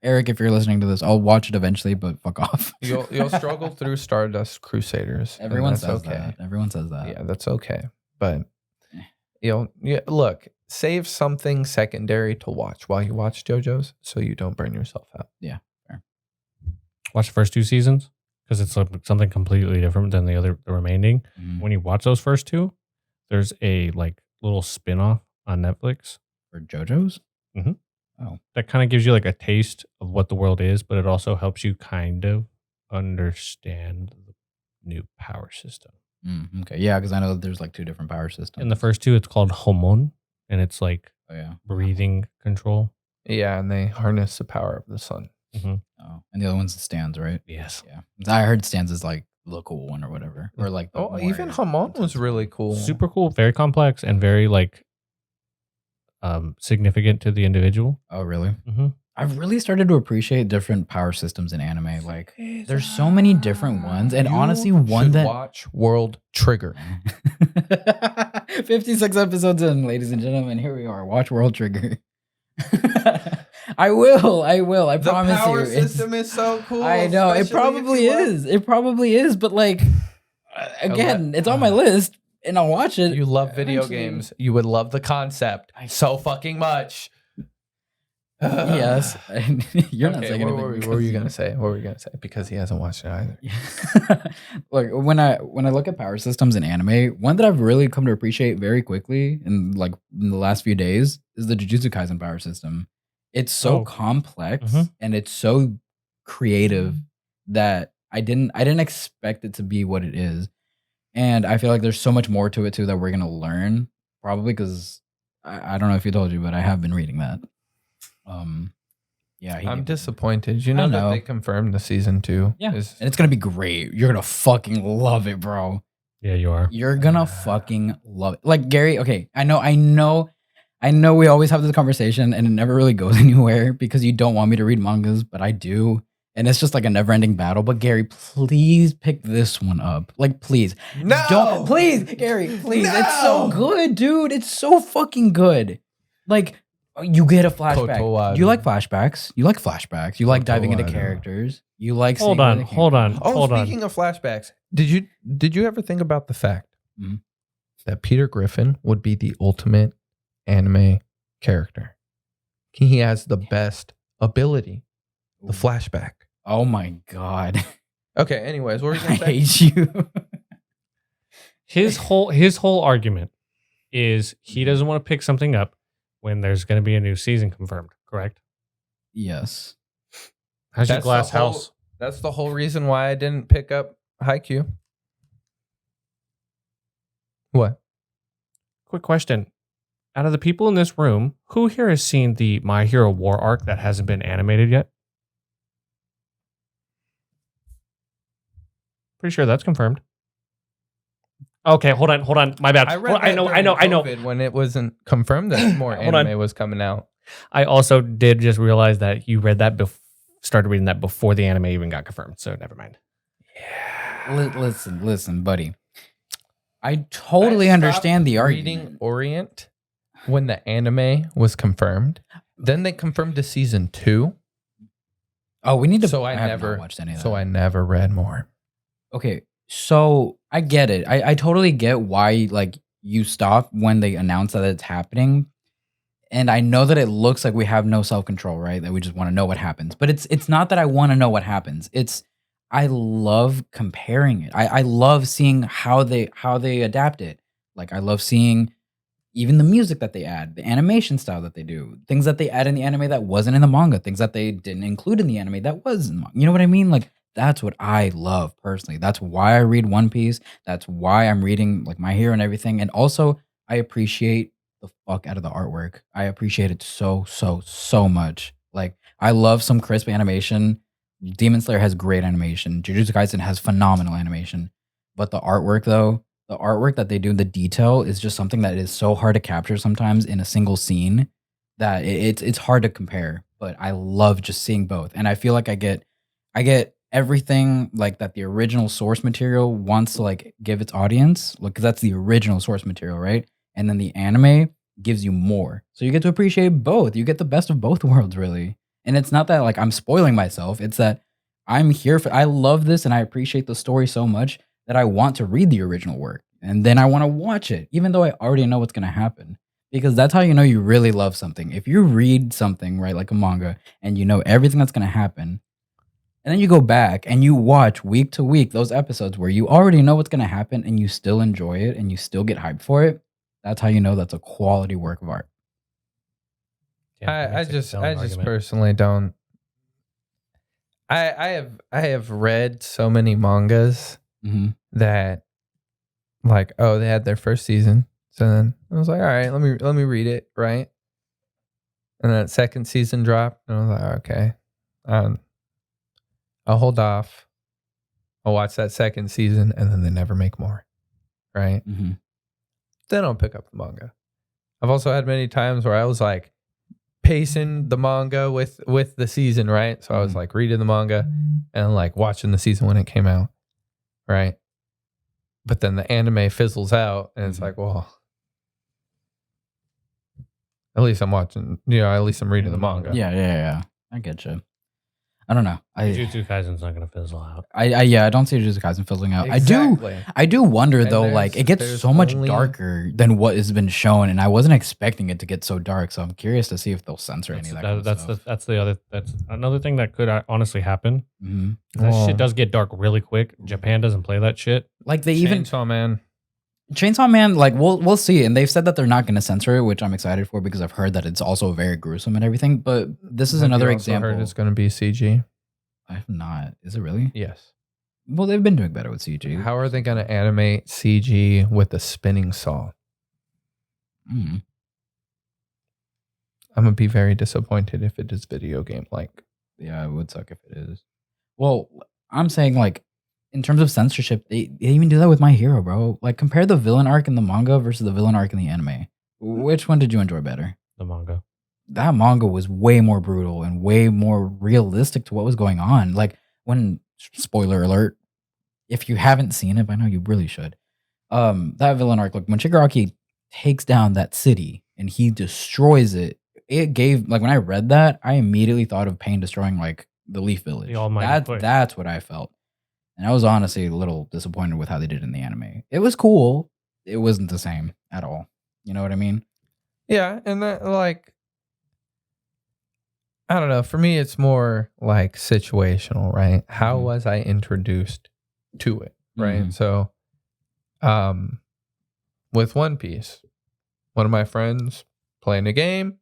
Eric, if you're listening to this, I'll watch it eventually. But fuck off. You'll struggle through Stardust Crusaders. and Everyone that's says that. Everyone says that. Yeah, that's okay. But look, save something secondary to watch while you watch JoJo's, so you don't burn yourself out. Watch the first 2 seasons because it's like something completely different than the remaining. Mhm. When you watch those first 2, there's a like little spin-off on Netflix For JoJo's. that kind of gives you like a taste of what the world is, but it also helps you kind of understand the new power system. Okay. Yeah, because I know that there's like 2 different power systems. In the first 2, it's called Homon, and it's like Oh yeah. breathing control. Yeah, and they harness the power of the sun. Oh, and the other one's the stands, right? Yes. Yeah. I heard stands is like the cool one or whatever, or like. the Oh, more even Hamon was intense really one. cool. Super cool, very complex, and very like significant to the individual. Oh really? Mm-hmm. I've really started to appreciate different power systems in anime. Like, there's so many different ones, and honestly, one should that watch World Trigger. 56 episodes in, ladies and gentlemen. Here we are. Watch World Trigger. I will. I The promise power you. It's- system is so cool. I know it probably is. It probably is. But like, again, it's on my list, and I'll watch it. You love video eventually. games. You would love the concept so fucking much. Yes, you're not Okay, saying what anything. were you gonna say? What were you gonna say? Because he hasn't watched it either. Look, when I look at power systems in anime, one that I've really come to appreciate very quickly in the last few days is the Jujutsu Kaisen power system. It's so Oh. complex Mhm. and it's so creative that I didn't expect it to be what it is. And I feel like there's so much more to it too that we're gonna learn, probably because I don't know if he told you, but I have been reading that. Yeah, I'm disappointed. You know, know. that they confirmed the season 2. Yeah, is- and it's gonna be great. You're gonna fucking love it, bro. Yeah, you are. You're gonna fucking love it. Like Gary, okay, I know we always have this conversation and it never really goes anywhere because you don't want me to read mangas, but I do. And it's just like a never-ending battle. But Gary, please pick this one up. Like, please. No! Don't please, Gary, please. It's so No! good, dude. It's so fucking good. Like you get a flashback. Kotowa. Do you like flashbacks? You like flashbacks. You like diving into Kotowa. characters. You like Hold seeing where on, they came hold from. on, Oh, hold on. speaking of flashbacks, did you ever think about the fact Mhm. that Peter Griffin would be the ultimate anime character? He has the best ability, the flashback. Oh my god. Okay, anyways, what were you I gonna say? hate you. His whole argument is he doesn't want to pick something up when there's going to be a new season confirmed. Correct? Yes. How's your That's glass the whole- house? That's the whole reason why I didn't pick up Haikyuu. What? Quick question. Out of the people in this room, who here has seen the My Hero War arc that hasn't been animated yet? Pretty sure that's confirmed. Okay, hold on. My bad. I read I know. COVID when it wasn't confirmed that more Hold on. anime was coming out. I also did just realize that you read that started reading that before the anime even got confirmed. So never mind. Listen, buddy. I totally understand the reading argument. Orient when the anime was confirmed. Then they confirmed to season 2. Oh, we need to. So I have never not watched any of that. So I never read more. Okay, so I get it. I totally get why like you stop when they announce that it's happening. And I know that it looks like we have no self-control, right? That we just want to know what happens. But it's not that I want to know what happens. It's I love comparing it. I love seeing how they adapt it. Like I love seeing even the music that they add, the animation style that they do, things that they add in the anime that wasn't in the manga, things that they didn't include in the anime that was in the manga. You know what I mean? Like that's what I love personally. That's why I read One Piece. That's why I'm reading like My Hero and everything. And also I appreciate the fuck out of the artwork. I appreciate it so much. Like I love some crisp animation. Demon Slayer has great animation. Jujutsu Kaisen has phenomenal animation. But the artwork though, the artwork that they do, the detail is just something that is so hard to capture sometimes in a single scene that it's hard to compare. But I love just seeing both. And I feel like I get everything like that the original source material wants to like give its audience. Look, because that's the original source material, right? And then the anime gives you more. So you get to appreciate both. You get the best of both worlds, really. And it's not that like I'm spoiling myself. It's that I'm here for I love this and I appreciate the story so much that I want to read the original work. And then I want to watch it, even though I already know what's gonna happen. Because that's how you know you really love something. If you read something, right, like a manga, and you know everything that's gonna happen, and then you go back and you watch week to week those episodes where you already know what's gonna happen and you still enjoy it and you still get hyped for it, that's how you know that's a quality work of art. Yeah, I that's a just compelling argument. personally don't. I have read so many mangas Mm-hmm. that like they had their first season, so then I was like, all right, let me read it, right? And then second season dropped, and I was like, okay, I'll hold off. I'll watch that second season, and then they never make more, right? Mm-hmm. Then I'll pick up the manga. I've also had many times where I was like pacing the manga with the season, right? So I was like reading the manga and like watching the season when it came out, right? But then the anime fizzles out and it's like, well, at least I'm watching, at least I'm reading the manga. Yeah. I get you. I don't know. Jujutsu Kaisen's not gonna fizzle out. I don't see Jujutsu Kaisen fizzling out. Exactly. I do wonder And though, like it gets there's so much only- darker than what has been shown, and I wasn't expecting it to get so dark. So I'm curious to see if they'll censor any of that. Kind of stuff. That's another thing that could honestly happen. Mm-hmm. That Well- shit does get dark really quick. Japan doesn't play that shit. Like they even Chainsaw Man. Chainsaw Man, like we'll see, and they've said that they're not going to censor it, which I'm excited for because I've heard that it's also very gruesome and everything. But this is Have another you also example. heard it's going to be CG. I have not. Is it really? Yes. Well, they've been doing better with CG. How are they going to animate CG with a spinning saw? Mm. I'm going to be very disappointed if it is video game like. Yeah, it would suck if it is. Well, I'm saying like in terms of censorship, they even do that with My Hero, bro. Like compare the villain arc in the manga versus the villain arc in the anime. Which one did you enjoy better? The manga. That manga was way more brutal and way more realistic to what was going on. Like when spoiler alert, if you haven't seen it by now, you really should. That villain arc, like when Shigaraki takes down that city, and he destroys it. It gave like when I read that, I immediately thought of Pain destroying like the Leaf Village. The almighty push. That's what I felt. And I was honestly a little disappointed with how they did it in the anime. It was cool. It wasn't the same at all. You know what I mean? Yeah, and that like I don't know. For me, it's more like situational, right? How Mhm. was I introduced to it, right? Mhm. So, with One Piece, one of my friends playing a game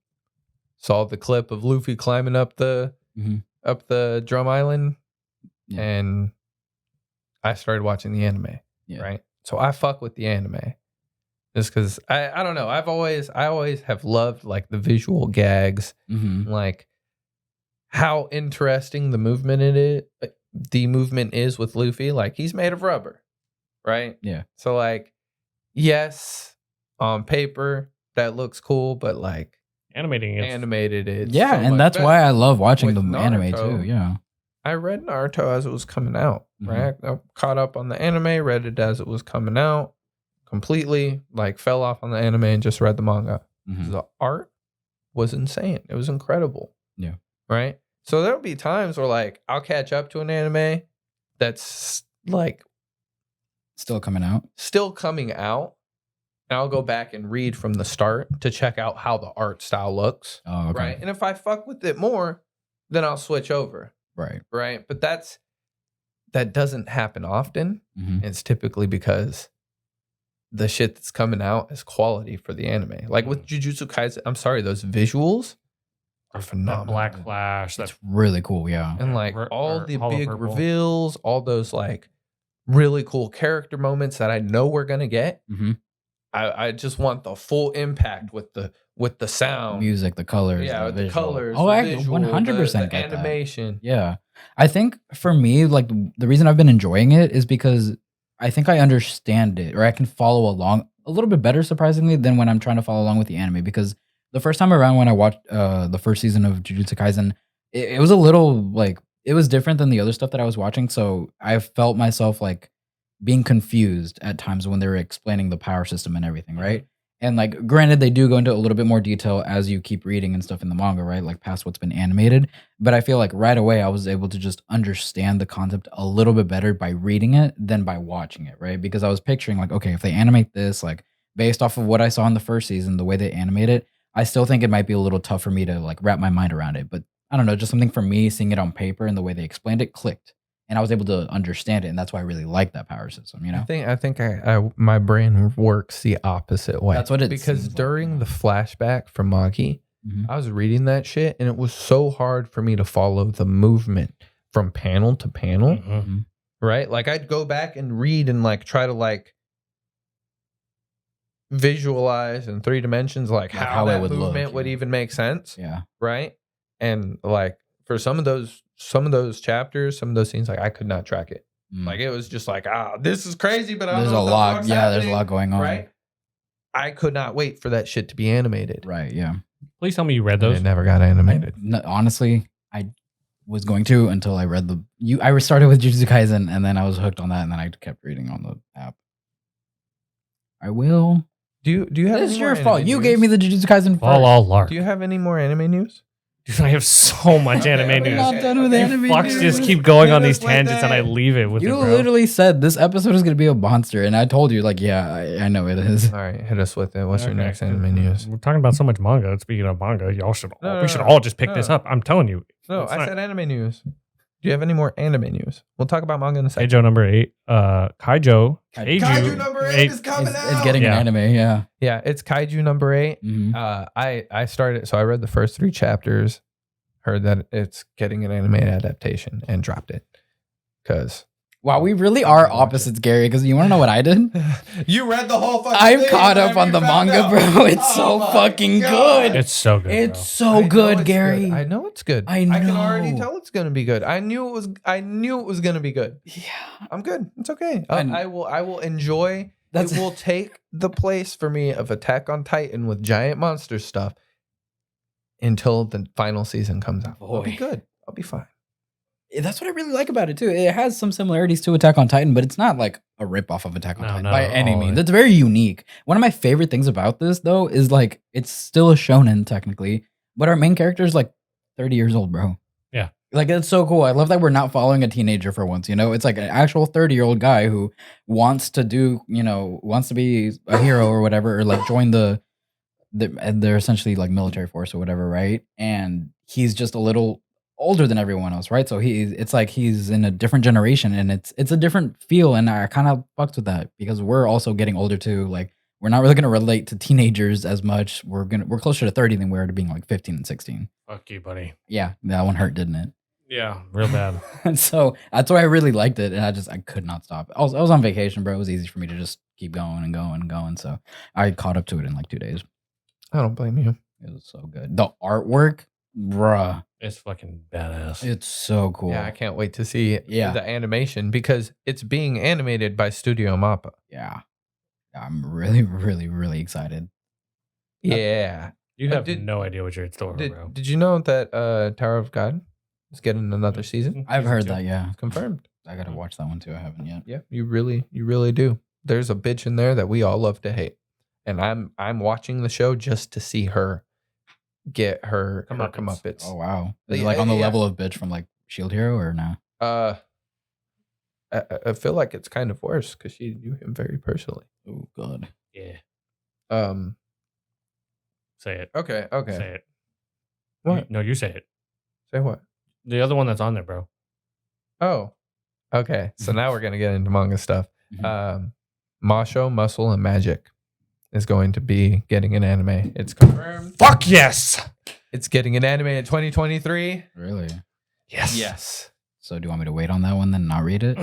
saw the clip of Luffy climbing up the Mhm. Drum Island, Yeah. and I started watching the anime, Yeah. right? So I fuck with the anime just because I don't know. I always have loved like the visual gags, Mhm. like how interesting the movement is with Luffy. Like he's made of rubber, right? Yeah. So like, yes, on paper that looks cool, but like Animating it. animated, it's Yeah, so and much that's better. why I love watching With the anime Naruto, too. Yeah. I read Naruto as it was coming out, Mhm. right? I caught up on the anime, read it as it was coming out, completely like fell off on the anime and just read the manga. Mhm. The art was insane. It was incredible. Yeah. Right? So there'll be times where like I'll catch up to an anime that's like Still coming out. still coming out, and I'll go back and read from the start to check out how the art style looks. Oh, okay. Right? And if I fuck with it more, then I'll switch over. Right. Right? But that doesn't happen often. Mhm. It's typically because the shit that's coming out is quality for the anime. Like with Jujutsu Kaisen, I'm sorry, those visuals are That phenomenal. black flash. That's It's really cool. Yeah. And like all or the Hollow big Purple. reveals, all those like really cool character moments that I know we're gonna get. Mm-hmm. I just want the full impact with the sound, Music, the colors, yeah, the the visual. colors, Oh, the I visual, 100% the get that. animation. Yeah. I think for me, like the reason I've been enjoying it is because I think I understand it or I can follow along a little bit better, surprisingly, than when I'm trying to follow along with the anime. Because the first time around when I watched the first season of Jujutsu Kaisen, it was a little like it was different than the other stuff that I was watching. So I felt myself like being confused at times when they were explaining the power system and everything, right? And like, granted, they do go into a little bit more detail as you keep reading and stuff in the manga, right? Like past what's been animated. But I feel like right away I was able to just understand the concept a little bit better by reading it than by watching it, right? Because I was picturing like, okay, if they animate this, like based off of what I saw in the first season, the way they animate it, I still think it might be a little tough for me to like wrap my mind around it. But I don't know, just something for me seeing it on paper and the way they explained it clicked. And I was able to understand it, and that's why I really like that power system. You know, I think my brain works the opposite way. That's what it because seems like, during yeah. the flashback from Maki, Mhm. I was reading that shit, and it was so hard for me to follow the movement from panel to panel. Mhm. Right? Like I'd go back and read and like try to like visualize in 3 dimensions like how it that would look, movement would yeah. even make sense. Yeah. Right? And like for some of those chapters, some of those scenes, like I could not track it. Mm. Like it was just like, this is crazy, but I don't There's know a what the lot. fuck's Yeah, there's a happening. lot going on. Right? I could not wait for that shit to be animated. Right. Yeah. Please tell me you read And those. it never got animated. Honestly, I was going to until I read I started with Jujutsu Kaisen, and then I was hooked on that, and then I kept reading on the app. I will. Do you have This any is more your fault. anime You news? gave me the Jujutsu Kaisen Fall first. all lark. Do you have any more anime news? Dude, I have so much Okay, anime okay, news. Not done with You anime fucks news. just keep going on Hit these us with tangents and I it. leave it with You it, bro. literally said this episode is going to be a monster, and I told you, like, yeah, I know it is. All right, hit us with it. What's your Okay, next 'cause anime news? We're talking about so much manga. Speaking of manga, y'all should No, we should no, all just pick no. this up. I'm telling you. No, It's I not- said anime news. Do you have any more anime news? We'll talk about manga in a second. Kaijo number 8. Kaiju. Kaiju number 8 is coming out. It's getting Yeah. an anime, yeah. Yeah, it's Kaiju number 8. Mhm. I started, so I read the first 3 chapters, heard that it's getting an anime adaptation, and dropped it. Because Wow, we really I are can watch opposites, Gary, because you want to know what I did? you read the whole fucking I'm thing caught up whenever on you the found manga, out. bro. It's Oh so my fucking God. good. It's so good. It's bro. so I know good, it's Gary. I know it's good. I can already know. tell it's gonna be good. I knew it was gonna be good. Yeah. I'm good. It's okay. And- I will enjoy. That's It will take the place for me of Attack on Titan with giant monster stuff until the final season comes out. I'll be Boy. good. I'll be fine. That's what I really like about it too. It has some similarities to Attack on Titan, but it's not like a ripoff of Attack on No, Titan not by at any all. means. It's very unique. One of my favorite things about this though is like it's still a shonen technically, but our main character is like 30 years old, bro. Yeah. Like it's so cool. I love that we're not following a teenager for once, you know? It's like an actual 30-year-old guy who wants to do, wants to be a hero or whatever, or like join and they're essentially like military force or whatever, right? And he's just a little older than everyone else, right? So it's like he's in a different generation, and it's a different feel, and I kind of fucked with that because we're also getting older too. Like we're not really gonna relate to teenagers as much. We're closer to 30 than we are to being like 15 and 16. Fuck you, buddy. Yeah, that one hurt, didn't it? Yeah, real bad. And so that's why I really liked it, and I could not stop. I was on vacation, bro. It was easy for me to just keep going and going and going. So I caught up to it in like 2 days. I don't blame you. It was so good. The artwork, bruh, It's fucking badass. it's so cool. Yeah, I can't wait to see Yeah. the animation because it's being animated by Studio Mappa. Yeah. I'm really, really, really excited. Yeah. You have did- no idea what you're in store for, bro. Did you know that Tower of God is getting another season? I've heard that, yeah. It's confirmed. I gotta watch that one too. I haven't yet. Yeah, you really do. There's a bitch in there that we all love to hate, and I'm watching the show just to see her get her comeuppance. Oh wow. Is it Yeah, like on the yeah. level of bitch from like Shield Hero or no? I feel like it's kind of worse because she knew him very personally. Oh god. Yeah. Say it. Okay. Say it. What? No, you say it. Say what? The other one that's on there, bro. Oh, okay. So now we're gonna get into manga stuff. Mhm. Masho, Muscle, and Magic is going to be getting an anime. It's confirmed. Fuck yes. It's getting an anime in 2023. Really? Yes. So do you want me to wait on that one then and not read it?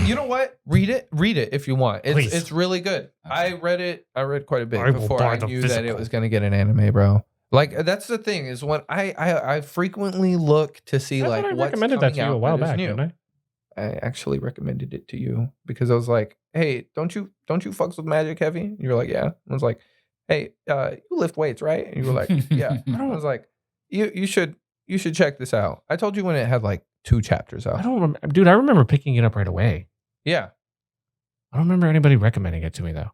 You know what? Read it if you want. Please. It's really good. I read quite a bit I will before buy I the knew that it physical. was going to get an anime, bro. Like that's the thing is when I frequently look to see I like thought I what's recommended that coming to you a out while that is back, new. didn't I? I actually recommended it to you because I was like, "Hey, don't you fucks with Magic heavy?" And you were like, "Yeah." I was like, "Hey, you lift weights, right?" And you were like, "Yeah." I was like, "You should check this out." I told you when it had like 2 chapters out. I don't remember. Dude, I remember picking it up right away. Yeah, I don't remember anybody recommending it to me, though.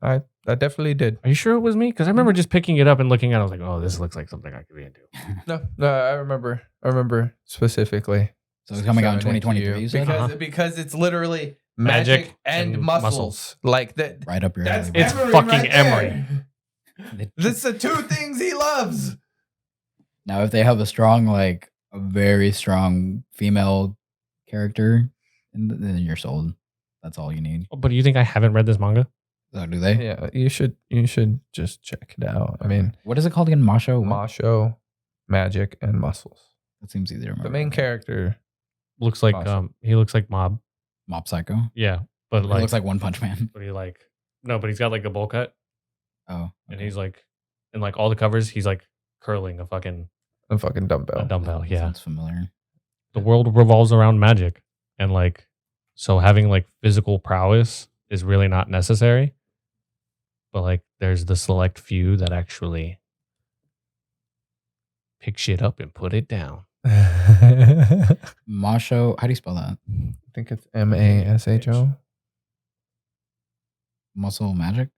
I definitely did. Are you sure it was me? Because I remember just picking it up and looking at it. I was like, oh, this looks like something I could be into. No, I remember specifically. So it's coming out in showing it to 2023, you said? because it's literally Magic magic and and muscles. Like that. Right up your That's alley. It's Emery fucking right there. Emery. That's the 2 things he loves. Now, if they have a strong, like a very strong female character, then you're sold. That's all you need. But do you think I haven't read this manga? So do they? Yeah, you should just check it out. I mean, What is it called again? Masho? What? Masho, magic, and muscles. That seems easy to remember. The main character. Looks like Awesome. he looks like Mob. Mob Psycho. Yeah, but It like, looks like One Punch Man. but he like no, but he's got like a bowl cut, Oh. and he's like, in like all the covers, he's like curling a fucking dumbbell. dumbbell. Yeah, Sounds familiar. the world revolves around magic, and like, so having like physical prowess is really not necessary. But like, there's the select few that actually pick shit up and put it down. Masho. How do you spell that? I think it's MASHO. Muscle Magic?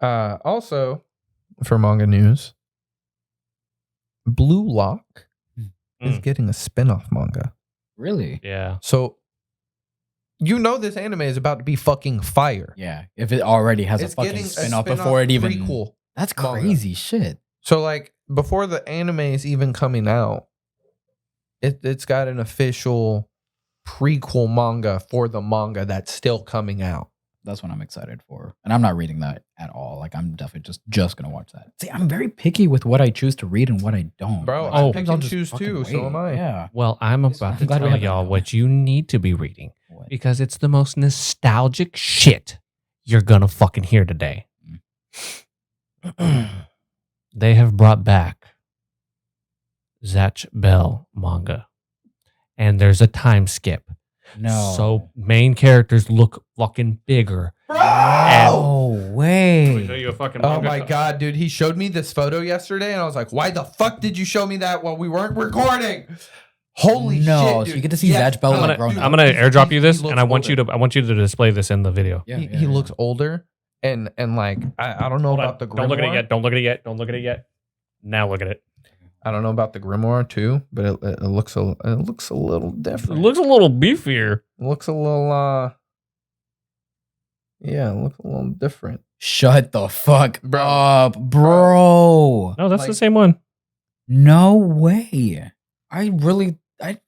Also, for manga news, Blue Lock is getting a spin-off manga. Really? Yeah. So, you know this anime is about to be fucking fire. Yeah. If it already has It's a fucking getting spin-off before it even... prequel. That's manga. crazy shit. So, like, before the anime is even coming out, it's got an official prequel manga for the manga that's still coming out. That's what I'm excited for. And I'm not reading that at all. Like, I'm definitely just going to watch that. See, I'm very picky with what I choose to read and what I don't. Bro, Like, I sometimes pick I'll and just choose fucking too, so wait. am I. Yeah. Well, I'm about I'm to glad we tell have that y'all now. what you need to be reading What? because it's the most nostalgic shit you're gonna fucking hear today. They have brought back Zatch Bell manga, and there's a time skip. No. So main characters look fucking bigger. No Let me way. show you a fucking Oh manga my god, dude! He showed me this photo yesterday, and I was like, "Why the fuck did you show me that while we weren't recording?" Holy shit, so dude! you get to see Zatch Bell like grown up. I'm gonna airdrop you this, he and I want looks you to display this in the video. Yeah, he looks older, and like I don't know Hold about on. the grimoire. Don't look at it yet. Don't look at it yet. Don't look at it yet. Now look at it. I don't know about the grimoire too, but it looks a little It different. looks a little beefier. It looks a little yeah, it looks a little different. Shut the fuck Bro. up, bro. No, that's the Like- same one. No way. I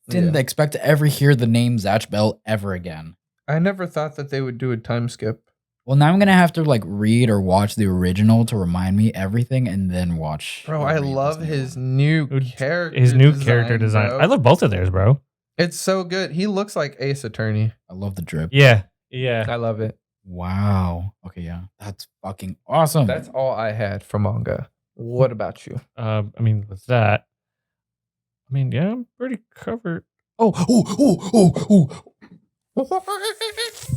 didn't expect to ever hear the name Zatch Bell ever again. I never thought that they would do a time skip. Well, now I'm gonna have to like read or watch the original to remind me everything, and then watch. Bro, or I read this love new his one. new Dude, character. His new character design. bro. I love both of theirs, bro. It's so good. He looks like Ace Attorney. I love the drip. Yeah. Yeah. I love it. Wow. Okay, yeah, that's fucking awesome. That's all I had for manga. What about you? I mean, with that, I mean, yeah, I'm pretty covered.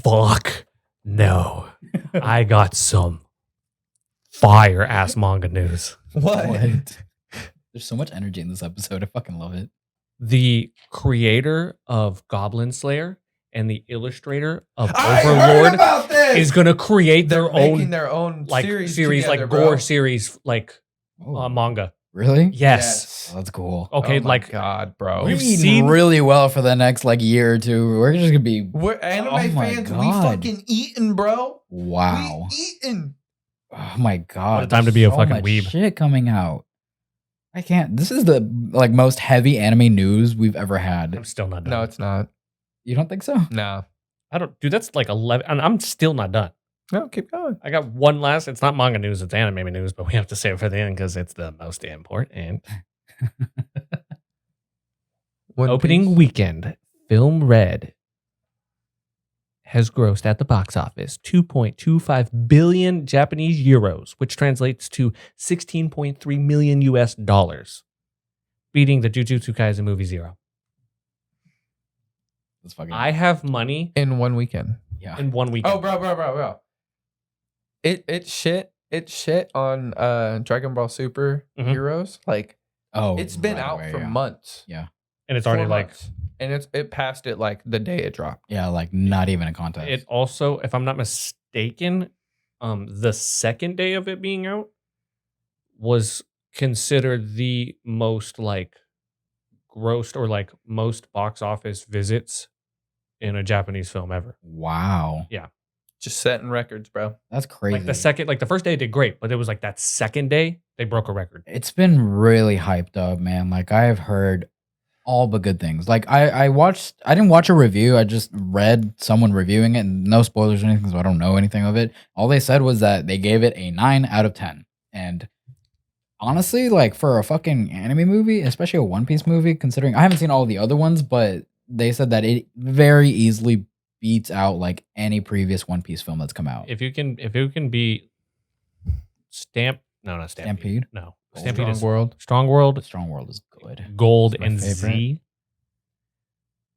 Fuck. No. I got some fire ass manga news. What? There's so much energy in this episode. I fucking love it. The creator of Goblin Slayer and the illustrator of I heard Overlord about this! is gonna create They're their making own their own like series like together, gore bro. series like Oh, manga. really? Yes. Oh, that's cool. Okay, Oh my like God, bro. We've We've seen seen- really well for the next like year or two. We're just gonna be We're anime Oh my fans. We God. fucking eating, bro. wow. We eating. Oh my god! What a time to be a there's fucking much weeb. Shit coming out. I can't. This is the like most heavy anime news we've ever I'm had. still not done. No, it's not. You don't think so? No. I don't dude, that's like 11 and I'm still not done. No, keep going. I got one last. It's not manga news, it's anime news, but we have to save it for the end because it's the most important. One Opening Piece. weekend, Film Red has grossed at the box office 2.25 billion Japanese euros, which translates to 16.3 million US dollars, beating the Jujutsu Kaisen movie Zero. That's fucking. I have money in 1 weekend. yeah. in 1 weekend. Oh, bro. It shit on Dragon Ball Super Mhm. Heroes. Like Oh, it's been right out away, for yeah. months. And it's already 4 like months. And it passed it like the day it dropped. Yeah, like not even a contest. it also, if I'm not mistaken, the second day of it being out was considered the most like grossed or like most box office visits in a Japanese film ever. Wow, Just setting records, bro. that's crazy. Like the first day did great, but it was like that second day they broke a record. It's been really hyped up, man. Like I have heard all but good things. Like I didn't watch a review. I just read someone reviewing it, and no spoilers or anything, so I don't know anything of it. All they said was that they gave it a 9 out of 10. And honestly, like for a fucking anime movie, especially a One Piece movie, considering I haven't seen all the other ones, but they said that it very easily beats out like any previous One Piece film that's come out. If you can be not Stampede. Stampede? No. Oh, Stampede Strong is World. Strong World, Strong World is good. Gold, It's my and favorite. Z.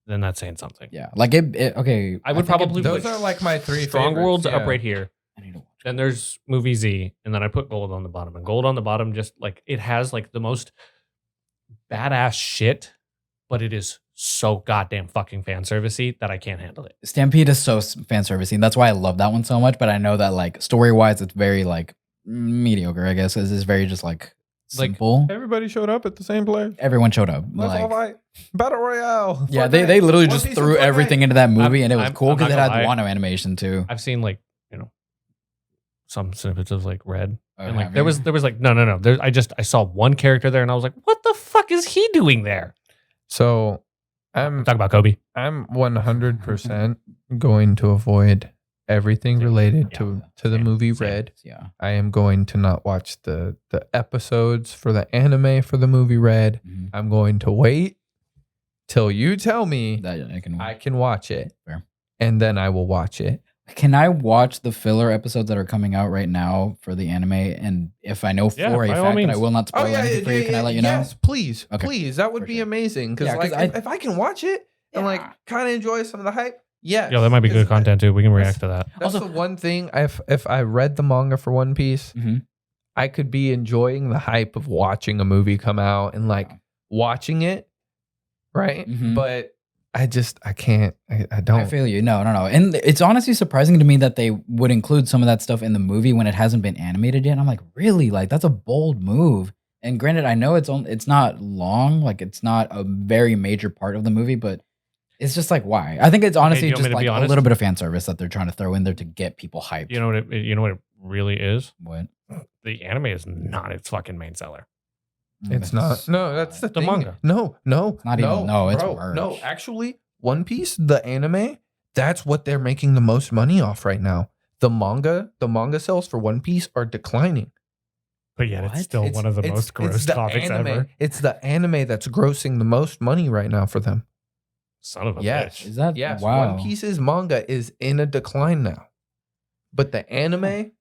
Then that's saying something. Yeah, like it okay. I would think probably Those put are like my 3 Strong favorites, World's up yeah. right here. I need to watch it. Then there's movie Z, and then I put Gold on the bottom. And Gold on the bottom, just like it has like the most badass shit, but it is so goddamn fucking fan servicey that I can't handle it. Stampede is so fan servicing. That's why I love that one so much. But I know that like story wise, it's very like mediocre. I guess it's very just like Like, simple. Everybody showed up at the same place. Everyone showed up. Let's all Like, fight. Battle Royale. yeah, Fortnite. they literally One just Piece threw and Fortnite. everything into that movie, and it was I'm- cool I'm because it not had gonna lie. Wano animation too. I've seen like some snippets of like Red, Oh, and like have there you? was like no. I saw one character there, and I was like, what the fuck is he doing there? So I'm Talk about Kobe. 100% going to avoid everything related Yeah. to the Same. movie Same. Red. Yeah. I am going to not watch the episodes for the anime for the movie Red. Mhm. I'm going to wait till you tell me That I can. I can watch it. Fair. And then I will watch it. Can I watch the filler episodes that are coming out right now for the anime? And if I know for Yeah, a by all fact that I means. will not spoil anything for you, can I let you know? Yes, please. Okay. Please. That would For be sure. amazing. Because Yeah, 'cause like if I can watch it and like Yeah. kind of enjoy some of the hype, Yeah. Yeah, that might be good content too. We can react to that. That's Also- the one thing. If I read the manga for One Piece, Mhm. I could be enjoying the hype of watching a movie come out and like watching it, right? Mhm. But I can't. I don't. I feel you. No. And it's honestly surprising to me that they would include some of that stuff in the movie when it hasn't been animated yet. I'm like, really? Like, that's a bold move. And granted, I know it's not long, like it's not a very major part of the movie, but it's just like, why? I think it's honestly do you want me just to like be a honest? little bit of fan service that they're trying to throw in there to get people hyped. You know what it really is? What? The anime is not its fucking main seller. It's not. No, that's the The thing. manga. No, not even- no, it's bro, merch. no. Actually, One Piece, the anime, that's what they're making the most money off right now. The manga sales for One Piece are declining. But yet What? it's still one of the most gross the topics anime, ever. It's the anime that's grossing the most money right now for them. Son of a Yes. bitch. Is that Yes, wow? One Piece's manga is in a decline now. But the anime,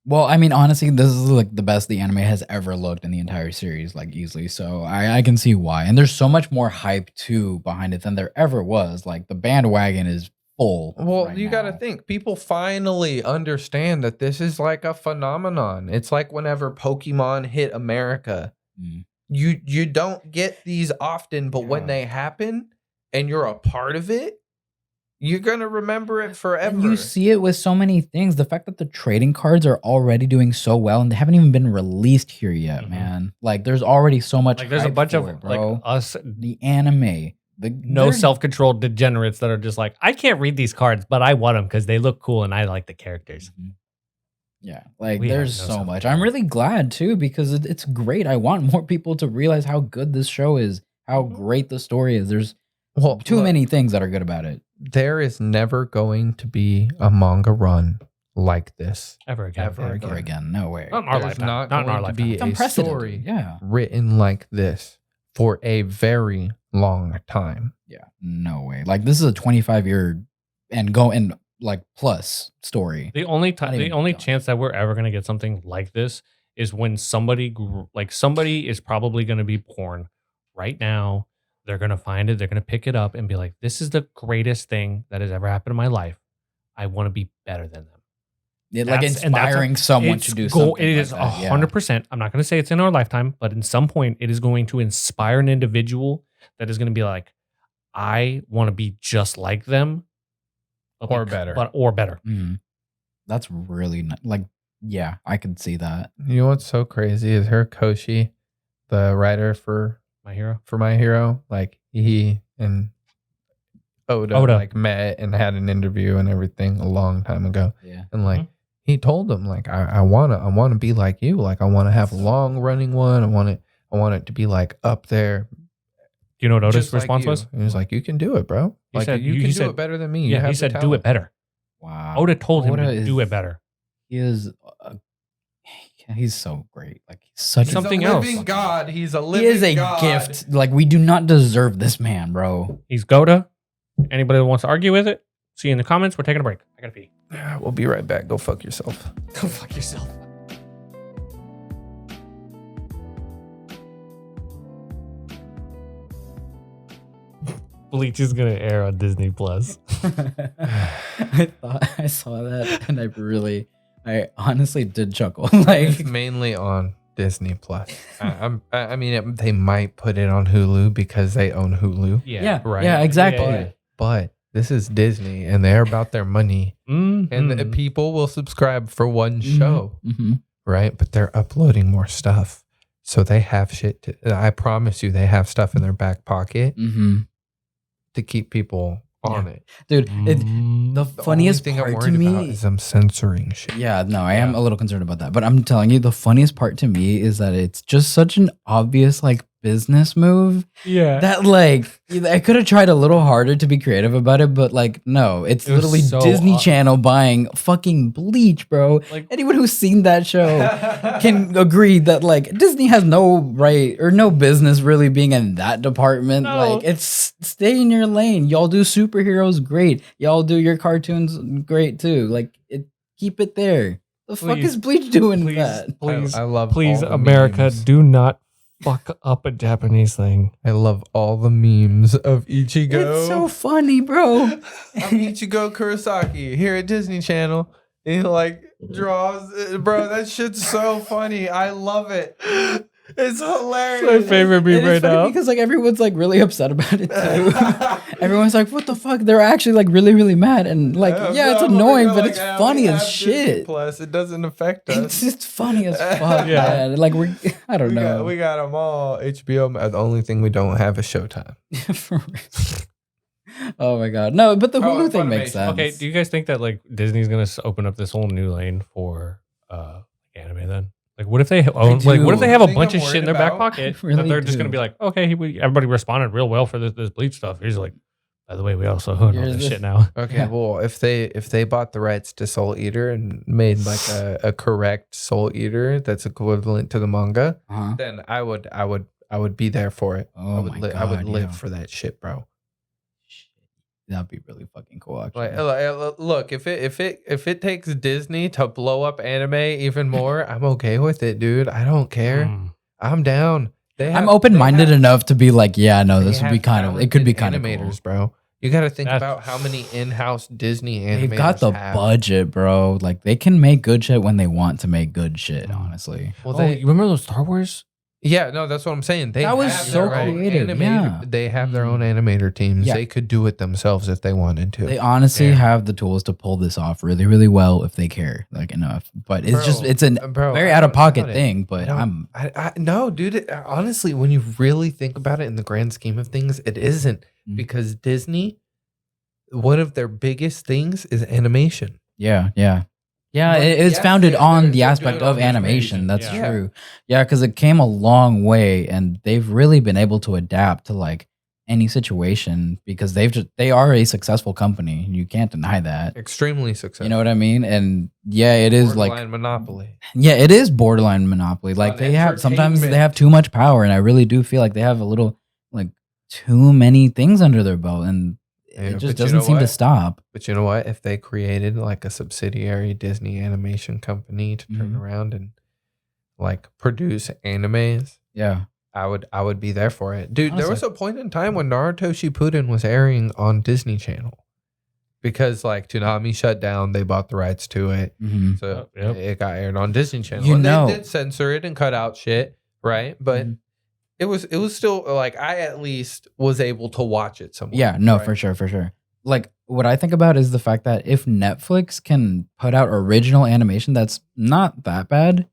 Well, I mean, honestly, this is like the best the anime has ever looked in the entire series, like easily. So I can see why. And there's so much more hype too behind it than there ever was. Like the bandwagon is full. well, right you got to now. think people finally understand that this is like a phenomenon. It's like whenever Pokemon hit America. Mm. You don't get these often, but when Yeah. they happen and you're a part of it, you're going to remember it forever. And you see it with so many things. The fact that the trading cards are already doing so well and they haven't even been released here yet, Mhm. man. Like there's already so much. Like there's a hype bunch for of it, bro. like us The anime, no they're- self-controlled degenerates that are just like, I can't read these cards, but I want them because they look cool and I like the characters. Mhm. Yeah, like We have there's no so much. self-control. I'm really glad too because it's great. I want more people to realize how good this show is, how Mhm. great the story is. There's well, too look, many things that are good about it. There is never going to be a manga run like this. Ever again. Ever again. Ever again, no way. Not in our There's lifetime. not Not in our going to be lifetime. It's a unprecedented. story Yeah, written like this for a very long time. yeah, no way. Like this is a 25-year and go and like plus story. The only Not time, the even only done. chance that we're ever gonna get something like this is when somebody is probably gonna be born right now. They're gonna find it. They're gonna pick it up and be like, "This is the greatest thing that has ever happened in my life. I want to be better than them." It, like That's- and that's inspiring someone It's to do goal- something. It like is that, yeah. 100%. I'm not gonna say it's in our lifetime, but in some point, it is going to inspire an individual that is gonna be like, "I want to be just like them, but Or better. or better." Mhm. That's really like, yeah, I could see that. You know what's so crazy is Koshi, the writer for My hero. My Hero, like he and Oda like met and had an interview and everything a long time ago. Yeah. And like he told him like I wanna be like you. Like I wanna have a long running one. I want it to be like up there. Do you know what Oda's just like response you. was? He was like, you can do it, bro. He Like said- you he can said- do it better than me. You Yeah, have he the said, "Do talent." it better." Wow. Oda told him Oda to do is- it better. He is. He's so great. Like he's such He's Something a else. living God. He's a He living is a God. gift. Like we do not deserve this man, bro. He's Goda. Anybody that wants to argue with it, see you in the comments. We're taking a break. I gotta pee. We'll be right back. Go fuck yourself. Go fuck yourself. Bleach is gonna air on Disney Plus. I thought I saw that and I honestly did chuckle. It's Like mainly on Disney Plus. I mean, they might put it on Hulu because they own Hulu. yeah, right. yeah, exactly. Yeah. But this is Disney, and they're about their money, and the Mhm. people will subscribe for one show, Mm-hmm. right? But they're uploading more stuff, so they have shit. I promise you, they have stuff in their back pocket Mm-hmm. to keep people on it. Dude, Mm. the The funniest only thing I'm part to worried about me is them censoring shit. Yeah, no, I am a little concerned about that. But I'm telling you, the funniest part to me is that it's just such an obvious like business move Yeah. that like I could have tried a little harder to be creative about it, but like no, it's It was literally so Disney odd. Channel buying fucking Bleach, bro. Like- Anyone who's seen that show can agree that like Disney has no right or no business really being in that department. No. Like it's stay in your lane. Y'all do superheroes great. Y'all do your cartoons great too. Like keep it there. The fuck Please, is Bleach doing please, that? please, I love please, all the America, memes. do not fuck up a Japanese thing. I love all the memes of Ichigo. It's so funny, bro. I'm Ichigo Kurosaki here at Disney Channel. And he like draws, bro. That shit's so funny. I love it. It's hilarious. It's my favorite meme right now. Because like everyone's like really upset about it too. Everyone's like, "What the fuck?" They're actually like really, really mad, and like, yeah, it's annoying, but it's funny as shit. Plus, it doesn't affect us. It's just funny as fuck, Yeah. man. Like I don't know. We got them all. HBO. The only thing we don't have is Showtime. Oh my god, no! But the Hulu thing Funimation. makes sense. Okay, do you guys think that like Disney's gonna open up this whole new lane for anime then? Like, what if they own? Like, what if they have a Thing bunch I'm of shit in their back worried pocket Really that they're just do. gonna be like, okay, everybody responded real well for this Bleach stuff. Here's like, by the way, we also own all Here's this this- shit now. Okay, Yeah. well, if they bought the rights to Soul Eater and made like a correct Soul Eater that's equivalent to the manga, Uh-huh. then I would be there for it. Oh my I would God, live yeah. for that shit, bro. That'd be really fucking cool. Actually, Look, if it takes Disney to blow up anime even more, I'm okay with it, dude. I don't care. Mm. I'm down. I'm open-minded enough to be like, yeah, no, this would be kind of. It could be kind of animators, cool. bro. You got to think That's- about how many in-house Disney animators They've got the have. budget, bro. Like they can make good shit when they want to make good shit. Honestly, Well, Oh, you remember those Star Wars? yeah, no, that's what I'm saying. They That was have so their own creative, animator- yeah. They have their own animator teams. Yeah. They could do it themselves if they wanted to. they honestly Yeah. have the tools to pull this off really, really well if they care like enough. But it's just it's a Bro, very I out of don't pocket doubt it. thing. But No, dude. Honestly, when you really think about it in the grand scheme of things, it isn't Mhm. because Disney, one of their biggest things is animation. yeah. But It's yes, founded they're on the doing aspect it of on animation. animation, That's yeah. true. Yeah, because it came a long way, and they've really been able to adapt to like any situation because they are a successful company. You can't deny that. Extremely successful. You know what I mean? And yeah, it is like Borderline monopoly. yeah, it is borderline monopoly. Like On they have sometimes they entertainment. have too much power, and I really do feel like they have a little like too many things under their belt, and Yeah, it but just you doesn't know seem to what? stop. But you know what? If they created like a subsidiary Disney animation company to turn Mhm. around and like produce animes, Yeah. I would be there for it. Dude, there was Honestly. a point in time when Naruto Shippuden was airing on Disney Channel. Because like Toonami shut down, they bought the rights to it. hmm So Yep. it got aired on Disney Channel. You And know- they did censor it and cut out shit, right? But Mhm. it was still like I at least was able to watch it somewhere. Yeah, no, right? for sure. Like what I think about is the fact that if Netflix can put out original animation that's not that bad,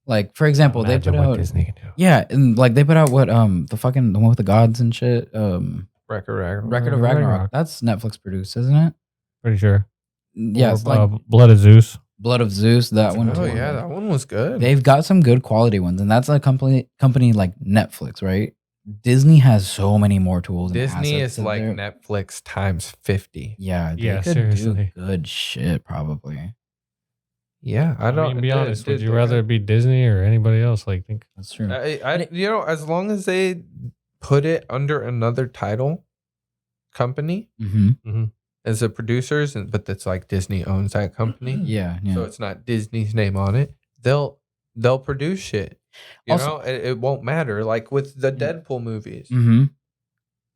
like for example, they Imagine put what out Disney can do. yeah, and like they put out what the one with the gods and shit, Record. Record of Ragnarok. That's Netflix produced, isn't it? Pretty sure. Yeah, Or, it's like Blood of Zeus. Blood of Zeus. That one. Oh too. yeah, that one was good. They've got some good quality ones, and that's a company like Netflix, right? Disney has so many more tools. And Disney assets is in like there. Netflix times 50. Yeah, they Yeah, could seriously. do good shit probably. Yeah, I don't. mean, be honest. Would you they- rather it be Disney or anybody else? Like, think. That's true. you know, as long as they put it under another title company Mm-hmm. as the producers, but that's like Disney owns that company, Yeah, yeah. so it's not Disney's name on it. They'll produce shit. You Also- know, it won't matter. Like with the Deadpool movies. Mm-hmm.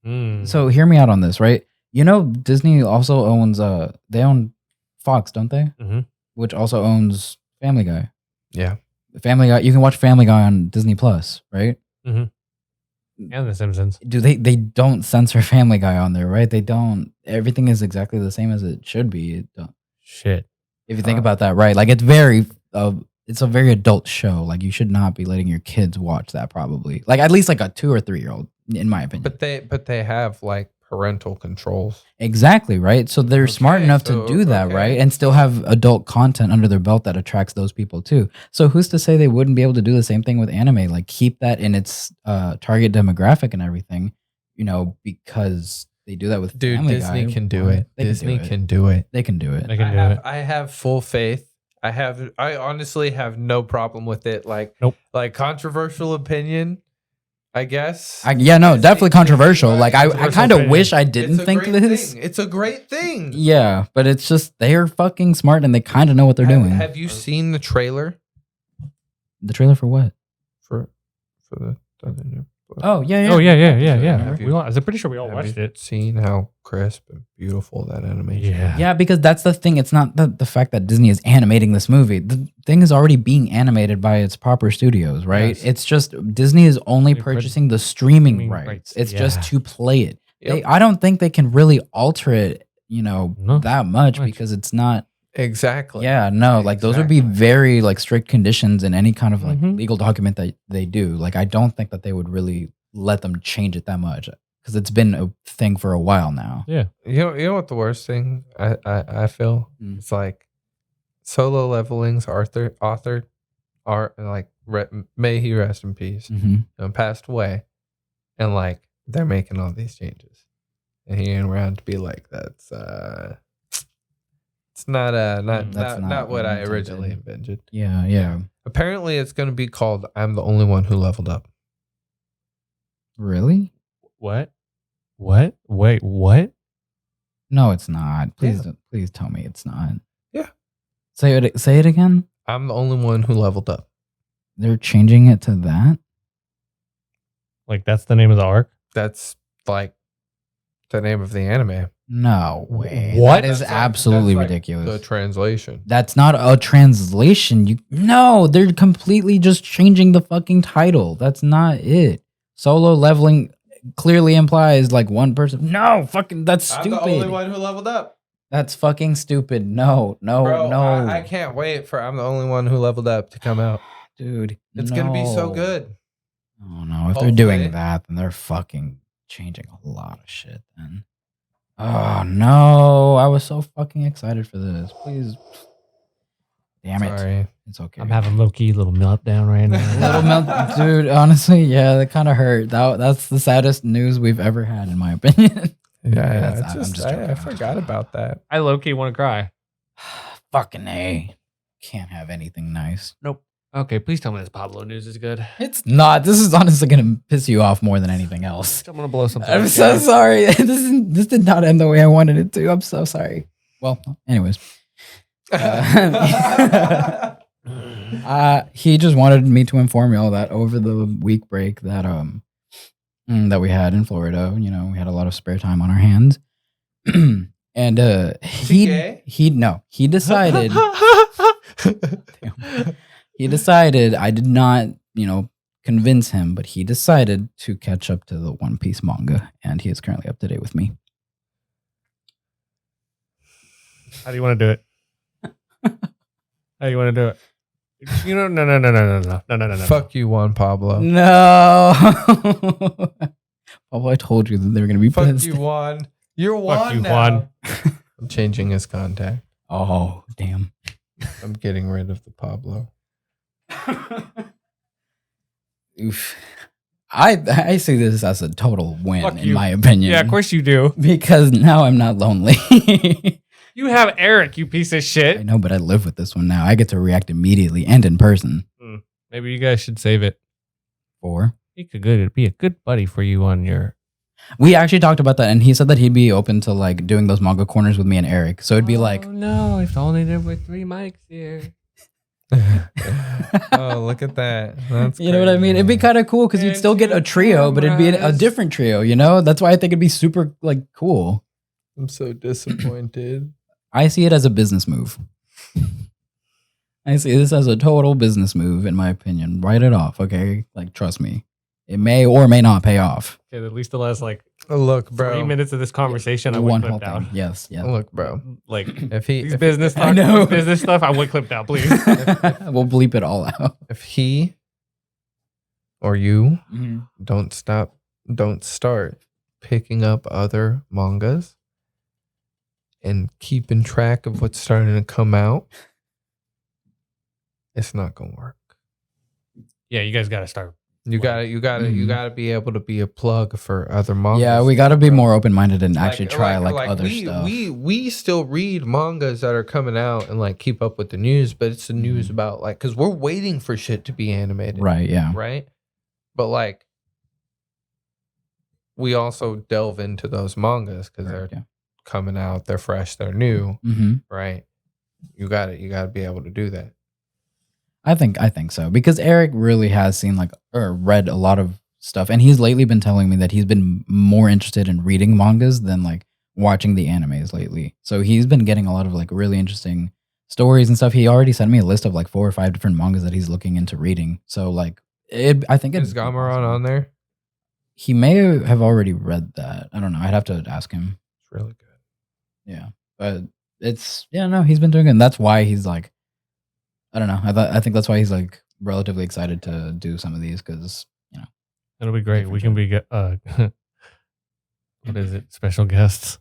Mm. So hear me out on this, right? You know, Disney also owns they own Fox, don't they? Mhm. Which also owns Family Guy. Yeah, Family Guy. You can watch Family Guy on Disney Plus, right? and The Simpsons. Do they don't censor Family Guy on there, right? They don't. Everything is exactly the same as it should be. It don't- Shit. If you think about that, right? Like it's it's a very adult show. Like you should not be letting your kids watch that. Probably, like at least like a 2 or 3 year old, in my opinion. but they have like parental controls. Exactly, right? So they're smart Okay, enough so- to do that, okay. right? And still have adult content under their belt that attracts those people too. So who's to say they wouldn't be able to do the same thing with anime? Like keep that in its target demographic and everything, you know, because they do that with Dude, Family Disney Guy. can do Why? it. They Disney can do it. can do it. They can do it. They can do it. I have full faith. I honestly have no problem with it. Like, Nope. like controversial opinion, I guess. Definitely controversial. Like I Controversial kind of opinion. wish I It's didn't a think great this. thing. It's a great thing. Yeah, but it's just they're fucking smart and they kind of know what they're doing. Have you seen the trailer The trailer for what? for the Oh yeah, yeah. Oh yeah. Have you- I'm pretty sure we all Have watched you it. seen how crisp and beautiful that animation is? Yeah, because that's the thing. It's not the fact that Disney is animating this movie. The thing is already being animated by its proper studios, right? Yes. It's just Disney is only They purchasing the streaming streaming rights. rights, It's yeah. just to play it. Yep. I don't think they can really alter it, No, that much much. because it's not. Exactly. Yeah, no, like those would be Exactly. very like strict conditions in any kind of like Mhm. legal document that they do. Like I don't think that they would really let them change it that much because it's been a thing for a while now. Yeah. You know what the worst thing I feel? Mm. It's like Solo Leveling's author are like may he rest in peace. Mm-hmm. Passed away, and like they're making all these changes, and he ain't around to be like that's it's not That's not what I intended. originally envisioned. Yeah. Apparently, it's going to be called "I'm the Only One Who Leveled Up." Really? What? Wait, what? No, it's not. Please, Yeah. please tell me it's not. Yeah. Say it again. I'm the only one who leveled up. They're changing it to that. Like that's the name of the arc? That's like the name of the anime. No way. What? That is That's like- absolutely that's like ridiculous. The translation. That's not a translation. No, they're completely just changing the fucking title. That's not it. Solo leveling clearly implies like one person. No, fucking that's stupid. I'm the only one who leveled up. That's fucking stupid. No. Bro, I can't wait for I'm the only one who leveled up to come out. Dude, It's gonna be so no. good. Oh no, if Hopefully. they're doing that, then they're fucking changing a lot of shit then. Oh no, I was so fucking excited for this. Please. Damn it. Sorry. It's okay. I'm having low key little meltdown right now. Little melt, dude. Honestly, yeah, that kind of hurt. That's the saddest news we've ever had, in my opinion. Yeah, I'm just I joking. forgot about that. I low key want to cry. Fucking A. Can't have anything nice. Nope. Okay, please tell me this Pablo news is good. It's not. This is honestly gonna piss you off more than anything else. I'm gonna blow something. I'm up so here. sorry. This did not end the way I wanted it to. I'm so sorry. Well, anyways. He just wanted me to inform y'all that over the week break that that we had in Florida, we had a lot of spare time on our hands. And he decided he decided, I did not, convince him, but he decided to catch up to the One Piece manga, and he is currently up to date with me. How do you want to do it? How do you want to do it? No. Fuck you, Juan Pablo. No. Pablo, I told you that they were going to be Fuck pissed. you, Juan. You're Fuck Juan you, now. Juan. I'm changing his contact. Oh, damn. I'm getting rid of the Pablo. Oof. I see this as a total win, Fuck in you. my opinion. Yeah, of course you do. Because now I'm not lonely. You have Eric, you piece of I shit. know, but I live with this one now. I get to react immediately and in person. Maybe you guys should save it. Or He could be a good buddy for you on your. we actually talked about that, and he said that he'd be open to like doing those manga corners with me and Eric. So it'd be like, Oh no! If only there were 3 mics here. Oh, look at that. That's you know what I mean? It'd be kind of cool because you'd still get a trio, but it'd be a cameras. different trio. That's why I think it'd be super like cool. I'm so disappointed. I see it as a business move. I see this as a total business move, in my opinion. Write it off, okay? Like, trust me. It may or may not pay off. Okay, at least the last like Look, bro. 3 minutes of this conversation, I One would whole clip thing. down. Yes, yeah. Look, bro. Like If he these if, business I talk, know. this business stuff, I would clip down, please. We'll bleep it all out. if he or you don't start picking up other mangas and keeping track of what's starting to come out, it's not gonna work. Yeah, you guys got to start. You gotta be able to be a plug for other mangas. Yeah, we got to be more open-minded and Like- actually try other we, stuff. We still read mangas that are coming out and like keep up with the news, but it's the news about like because we're waiting for shit to be animated, Right, yeah. right? But like, we also delve into those mangas because they're Yeah. coming out, they're fresh, they're new, Mm-hmm. right? You got to be able to do that. I think so because Eric really has seen or read a lot of stuff. And he's lately been telling me that he's been more interested in reading mangas than like watching the animes lately. So he's been getting a lot of like really interesting stories and stuff. He already sent me a list of like 4 or 5 different mangas that he's looking into reading. So like I think Is Gameron on there? He may have already read that. I don't know. I'd have to ask him. It's really good. Yeah, but he's been doing it, and that's why he's like, I don't know. I think that's why he's like relatively excited to do some of these because it'll be great. We can be what is it? Special guests.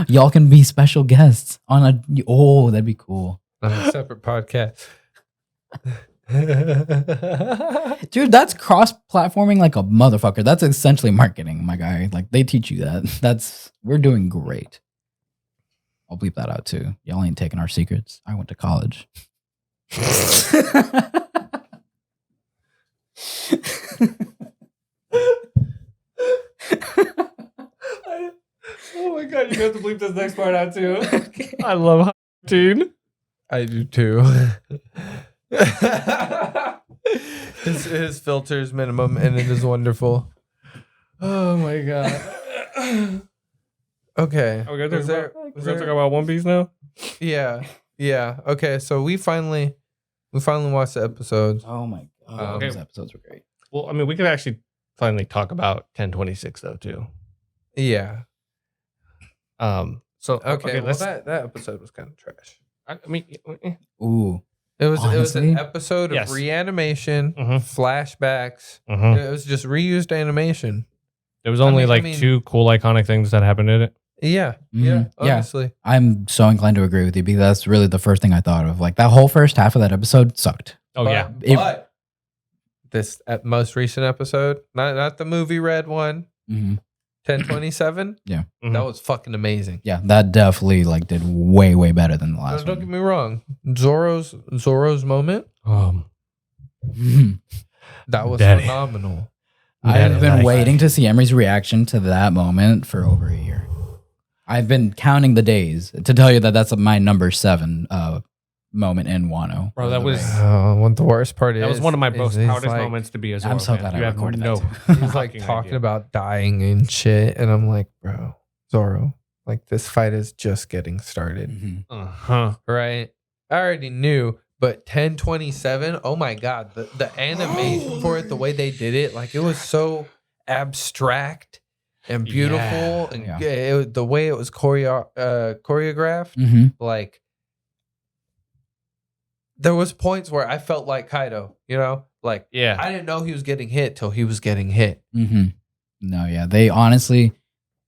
Y'all can be special guests on that'd be cool. On a separate podcast. Dude, that's cross-platforming like a motherfucker. That's essentially marketing, my guy. Like they teach you that. We're doing great. I'll bleep that out too. Y'all ain't taking our secrets. I went to college. Oh my god, you have to bleep this next part out too. I love Teen. I do too. his filters minimum and it is wonderful. Oh my god. Okay. Are we gonna talk about One Piece now? Yeah. Okay, so we finally watched the episodes. Oh my god. Those episodes were great. Well, I mean, we could actually finally talk about 1026 though too. Yeah. So okay, well, that episode was kind of trash. I mean, ooh. It was Honestly? an episode Yes. of reanimation, flashbacks. mhm. It was just reused animation. There was only I mean- 2 cool iconic things that happened in it. Yeah. Mhm. Yeah. Yeah. Honestly. I'm so inclined to agree with you because that's really the first thing I thought of. Like that whole first half of that episode sucked. Oh yeah. But this most recent episode, not the movie red one, Mm-hmm. 1027. Yeah. Mhm. That was fucking amazing. Yeah, that definitely like did way better than the No, last don't get one. me wrong. Zoro's moment, that was Daddy. phenomenal. I've been Daddy. waiting to see Emery's reaction to that moment for over a year. I've been counting the days to tell you that that's my number 7 moment in Wano. Bro, that was What the worst part is that was one of my is most he's proudest like- moments to be a Zoro I'm so fan. glad I You have recorded that no too. He's like fucking talking idea. about dying and shit, and I'm like, bro, Zoro, like this fight is just getting started, Mhm. Uh-huh. right? I already knew, but 1027, oh my god, the animation for it, the way they did it, like it was so abstract and beautiful, and Yeah. the way it was choreographed, Mhm. like there was points where I felt like Kaido, like Yeah. I didn't know he was getting hit till he was getting hit. Mhm. No, yeah, they honestly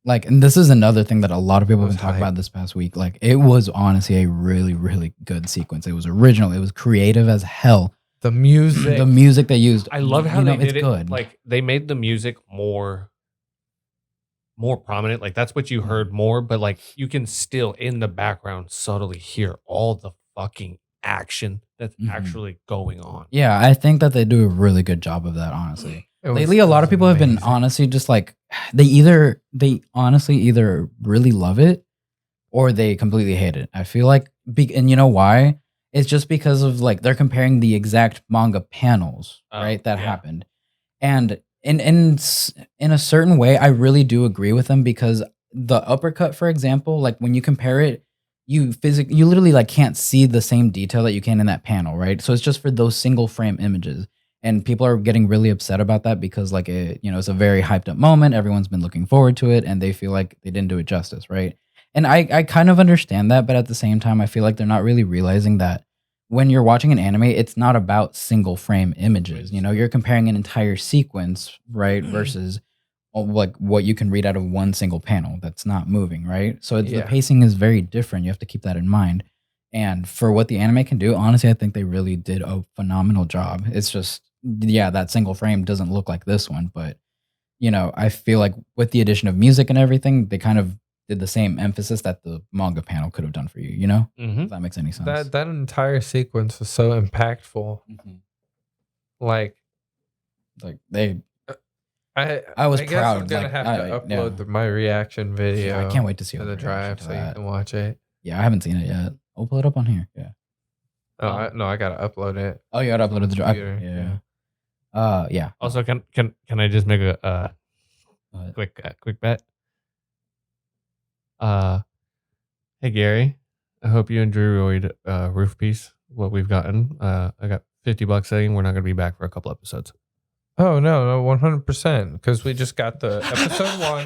like, and this is another thing that a lot of people have was been talking hype. about this past week. Like, it was honestly a really good sequence. It was original. It was creative as hell. The music, The music they used, I love how they did it's good. it. Like they made the music more prominent. Like that's what you heard more, but like you can still in the background subtly hear all the fucking action that's Mhm. actually going on. Yeah, I think that they do a really good job of that, honestly. it was- Lately, a lot of people have been amazing. honestly just like they honestly either really love it or they completely hate it. I feel like, and you know why? It's just because of like they're comparing the exact manga panels, Oh, right? That yeah. happened, and in a certain way, I really do agree with them because the uppercut, for example, like when you compare it, you literally like can't see the same detail that you can in that panel, right? So it's just for those single frame images. And people are getting really upset about that because like it's a very hyped up moment. Everyone's been looking forward to it and they feel like they didn't do it justice, right? And I kind of understand that, but at the same time, I feel like they're not really realizing that when you're watching an anime, it's not about single frame images. You're comparing an entire sequence, right? Versus like what you can read out of one single panel that's not moving, right? So the Yeah. pacing is very different. You have to keep that in mind. And for what the anime can do, honestly, I think they really did a phenomenal job. It's just, yeah, that single frame doesn't look like this one, but I feel like with the addition of music and everything, they kind of did the same emphasis that the manga panel could have done for you, Mm-hmm. If that makes any sense. that entire sequence was so impactful. Mhm. Like Like I was guess proud, I'm gonna like, have to upload my reaction video. I can't wait to see to all the the reaction drive to so you that. can watch it. Yeah, I haven't seen it yet. I'll pull it up on here. Yeah. No, I gotta upload it. Oh, you gotta upload it to the drive. Computer, Yeah. Yeah. Also, can I just make a Uh, quick bet? Hey Gary, I hope you enjoyed Roof Piece. What we've gotten. I got $50 saying we're not going to be back for a couple episodes. Oh no, 100%. Because we just got the episode 1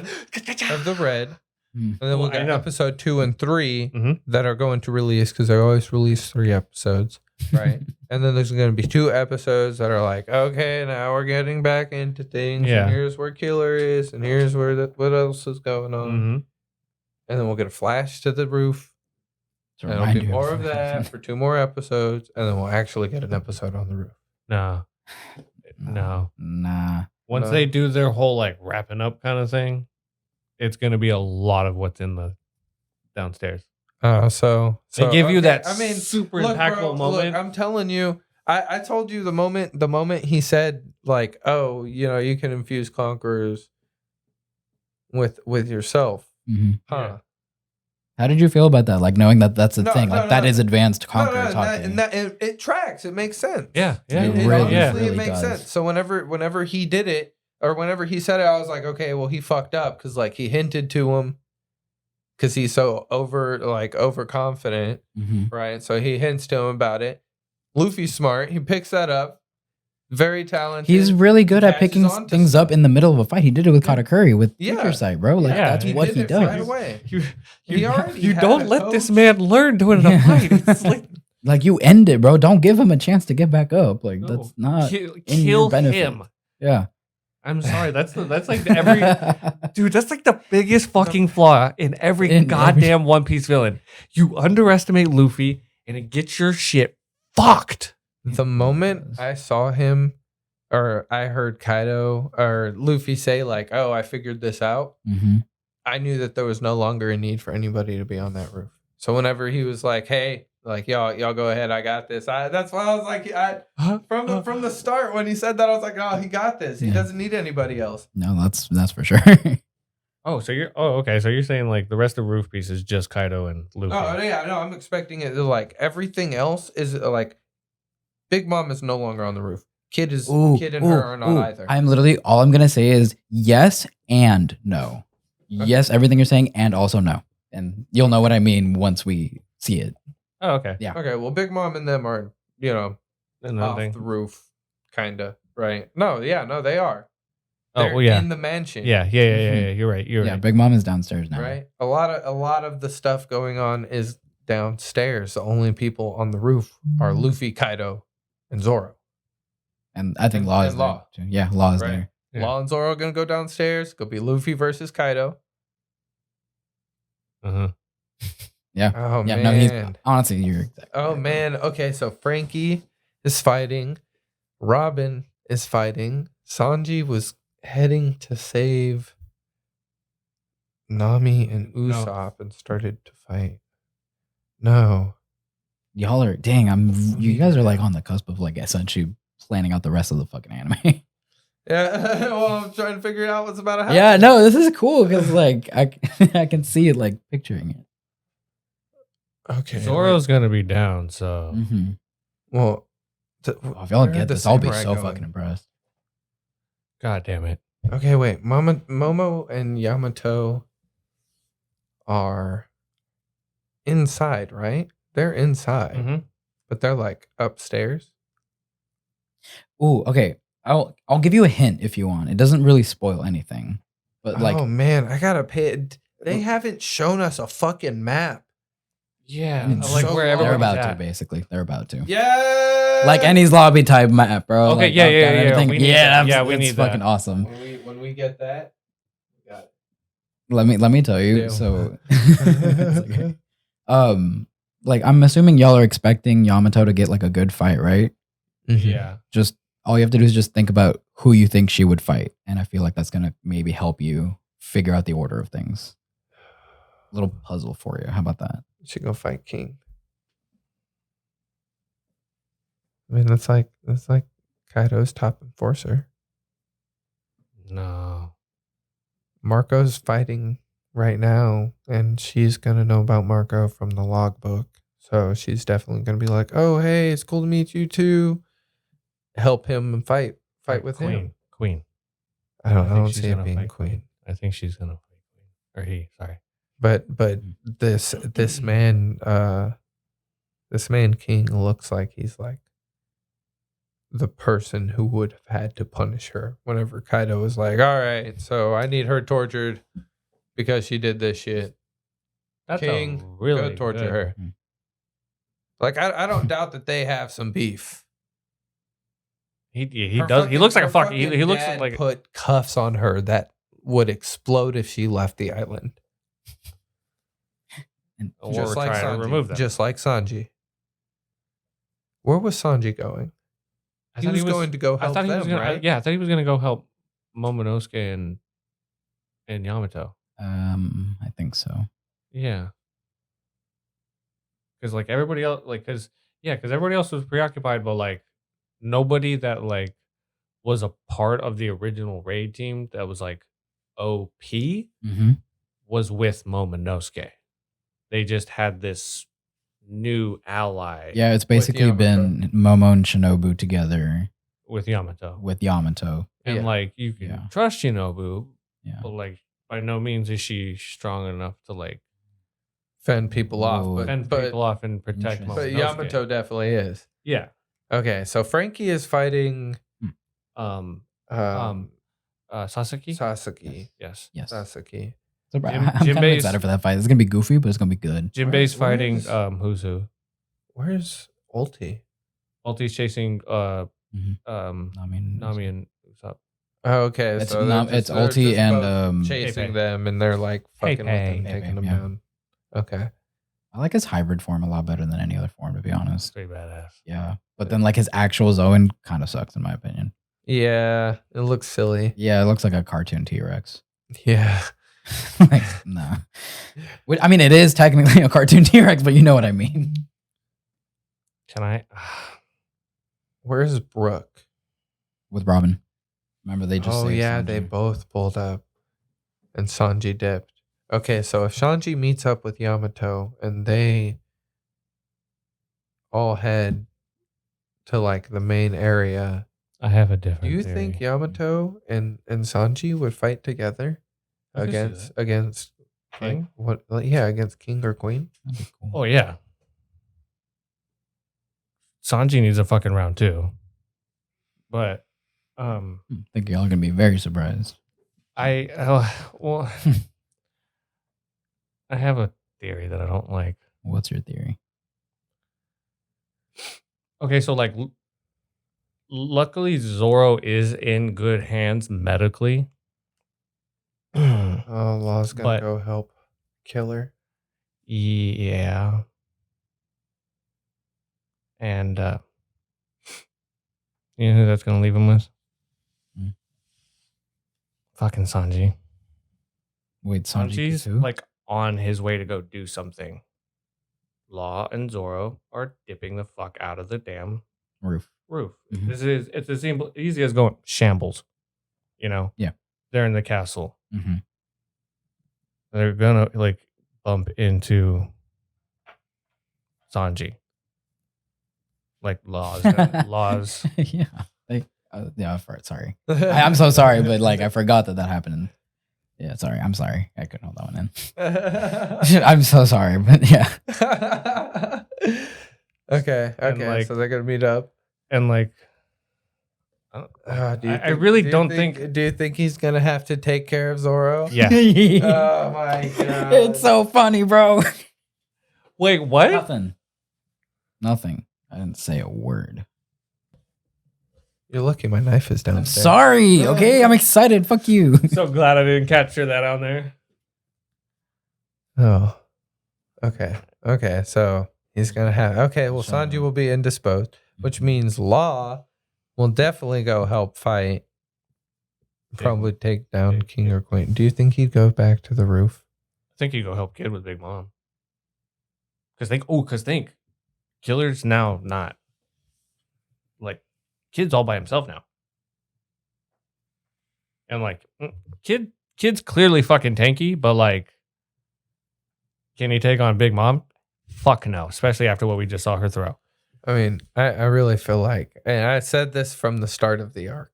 of the red, and then Well, we I got know. episode 2 and 3 Mhm. that are going to release because they always release 3 episodes, right? And then there's going to be 2 episodes that are like, okay, now we're getting back into things. Yeah. And here's where Killer is, and here's where what else is going on. Mhm. And then we'll get a flash to the roof. to And it'll remind be you more of that for 2 more episodes, and then we'll actually get an episode on the roof. No. No. Nah. Once No. they do their whole like wrapping up kind of thing, it's going to be a lot of what's in the downstairs. So They give you okay, that super impactful moment. Look, I'm telling you, I told you the moment he said like, oh, you can infuse conquerors with yourself, Mhm. huh? How did you feel about that? Like knowing that that's a No, thing. no, Like that no. is advanced No, conqueror no, talking. it tracks. It makes sense. Yeah, yeah, It It really, obviously really it makes does. sense. So whenever he did it, or whenever he said it, I was like, okay, well he fucked up because like he hinted to him because he's so overconfident, Mhm. right? So he hints to him about it. Luffy's smart. He picks that up. Very talented. He's really good at catches picking on to things up stuff. in the middle of a fight. He did it with Yeah. Katakuri with Yeah. Future Sight, bro. Like Yeah, that's he what did he it does. right away. You, He you, already you had don't a let this coach. man learn doing a Yeah. fight. It's like Like you end it, bro. Don't give him a chance to get back up. Like no, that's not kill, in your kill benefit. him. Yeah. I'm sorry. That's like every dude. That's like the biggest fucking flaw in every goddamn One Piece villain. You underestimate Luffy, and it gets your shit fucked. The moment I saw him, or I heard Kaido or Luffy say like, "Oh, I figured this out," Mhm. I knew that there was no longer a need for anybody to be on that roof. So whenever he was like, "Hey, like y'all go ahead, I got this," that's why I was like, from the start when he said that, I was like, "Oh, he got this. He Yeah. doesn't need anybody else." No, that's for sure. Oh, so you're okay. So you're saying like the rest of Roof Piece is just Kaido and Luffy. Oh yeah, no, I'm expecting it to like everything else is like Big Mom is no longer on the roof. Kid and her are not either. I'm literally all I'm gonna say is yes and no. Yes, everything you're saying, and also no. And you'll know what I mean once we see it. Oh, okay. Yeah. Okay, well, Big Mom and them are Another off thing. the roof, kind of, right? No, they are. Oh, They're well, yeah. in the mansion. Yeah. You're right. You're Yeah, right. Big Mom is downstairs now. Right. A lot of the stuff going on is downstairs. The only people on the roof are Luffy, Kaido, and Zoro. And I think And- Law is and there. Law. Too. Yeah, Law is Right. there. Yeah. Law and Zoro are gonna go downstairs. Go be Luffy versus Kaido. Uh-huh. Yeah. Oh Yeah, man. no, he's honestly you're exactly Oh right. man. Okay, so Frankie is fighting. Robin is fighting. Sanji was heading to save Nami and Usopp and started to fight. No. Y'all are you guys are like on the cusp of like essentially planning out the rest of the fucking anime. Yeah. Well, I'm trying to figure out what's about to happen. Yeah, no, this is cool because like I can see it like picturing it. Okay. Zoro's gonna be down, so Mm-hmm. Well, If y'all where get are the this, I'll be samurai so going? fucking impressed. god damn it. Okay, wait. Momo and Yamato are inside, right? They're inside, Mhm. but they're like upstairs. Ooh, okay. I'll give you a hint if you want. It doesn't really spoil anything, but like oh man, I gotta pay it. They haven't shown us a fucking map. Yeah, It's like so where long. they're everybody's about to at. basically. They're about to. Yeah, Like Ennie's lobby type map, bro. Okay, like, yeah, up, yeah, down, yeah, everything. we need Yeah, that. Yeah, we it's need fucking that. awesome. When we get that, we got it. Let me tell you. Deal. So, it's okay. Like I'm assuming y'all are expecting Yamato to get like a good fight, right? Yeah. Just all you have to do is just think about who you think she would fight, and I feel like that's gonna maybe help you figure out the order of things. Little puzzle for you. How about that? She go fight King. I mean, that's like Kaido's top enforcer. No. Marco's fighting right now, and she's gonna know about Marco from the logbook. So she's definitely gonna be like, "Oh, hey, it's cool to meet you too." Help him fight fight with him. Queen. I don't think see she's it gonna being fight queen. I think she's gonna fight Queen. Or he, sorry. But this man King looks like he's like the person who would have had to punish her whenever Kaido was like, all right, so I need her tortured because she did this shit. That's King, a really go torture good- her. Like I don't doubt that they have some beef. He Her does. He looks like a her fucking. He fucking looks dad like put cuffs on her that would explode if she left the island. or we're trying to remove them. Just like Sanji. Where was Sanji going? I He thought was going to go help I thought he was them, gonna, right? Yeah, I thought he was gonna go help Momonosuke and Yamato. I think so. Yeah, because like everybody else, because everybody else was preoccupied, but like nobody that like was a part of the original raid team that was like OP Mm-hmm. was with Momonosuke. They just had this new ally. Yeah, it's basically been Momo and Shinobu together with Yamato. with Yamato. And Yeah. like you can Yeah. trust Shinobu, Yeah. but like by no means is she strong enough to like Fend people off. Whoa. fend But people off and protect Interesting. but Momonosuke. Yamato definitely is. Yeah. Okay, so Frankie is fighting Sasaki? Sasaki. Yes. Yes. Sasaki. So, Jim- I'm kind of Jinbei's- excited for that fight. It's gonna be goofy, but it's gonna be good. Jinbei's Where fighting is- who's who? Where's Ulti? Ulti's chasing I mean, Nami and Usopp. Oh, okay. It's so Nam- they're it's they're Ulti just and, both chasing Pepe. them, and they're like fucking with them, Pepe. taking them Yeah. down. Okay. I like his hybrid form a lot better than any other form, to be honest. Straight badass. Yeah, but then like his actual Zoan kind of sucks in my opinion. Yeah, it looks silly. Yeah, it looks like a cartoon T-Rex. Yeah. Like, nah. I mean, it is technically a cartoon T-Rex, but you know what I mean. Can I? Where's Brooke? With Robin, remember they just Oh saved yeah, Sanji. they both pulled up, and Sanji dipped. Okay, so if Sanji meets up with Yamato and they all head to like the main area, I have a different do you theory. think Yamato and Sanji would fight together I could see against King? like what? Yeah, against King or Queen. That'd be cool. Oh yeah. Sanji needs a fucking round too. But I think y'all are gonna be very surprised. well I have a theory that I don't like. What's your theory? Okay, so like luckily Zoro is in good hands medically. Oh, Law's gonna But- go help Killer. Yeah. And you know who that's gonna leave him with? Hmm. Fucking Sanji. Wait, Sanji Sanji's who? like on his way to go do something. Law and Zoro are dipping the fuck out of the damn Roof. roof. Mhm. It's as easy as going shambles. You know? Yeah. They're in the castle. Mm-hmm. They're gonna like bump into Sanji. Like laws. Yeah. Sorry. I'm so sorry, but like I forgot that happened. Yeah, sorry. I'm sorry. I couldn't hold that one in. I'm so sorry, but yeah. Okay. And, like- so they're gonna meet up. And like I really don't think- Do you think he's gonna have to take care of Zoro? yeah. Oh my god! It's so funny, bro. Wait, what? Nothing. I didn't say a word. You're lucky my knife is I'm downstairs. sorry. Okay, I'm excited. Fuck you. So glad I didn't capture that on there. Oh. Okay. So he's gonna have. Okay. Well, Shut Sanji up. will be indisposed, which means Law will definitely go help fight. Probably take down King or Queen. Do you think he'd go back to the roof? I think you go help Kid with Big Mom. Cause think, Killer's now not like Kid's all by himself now. And like Kid's clearly fucking tanky, but like can he take on Big Mom? Fuck no, especially after what we just saw her throw. I mean, I really feel like, and I said this from the start of the arc,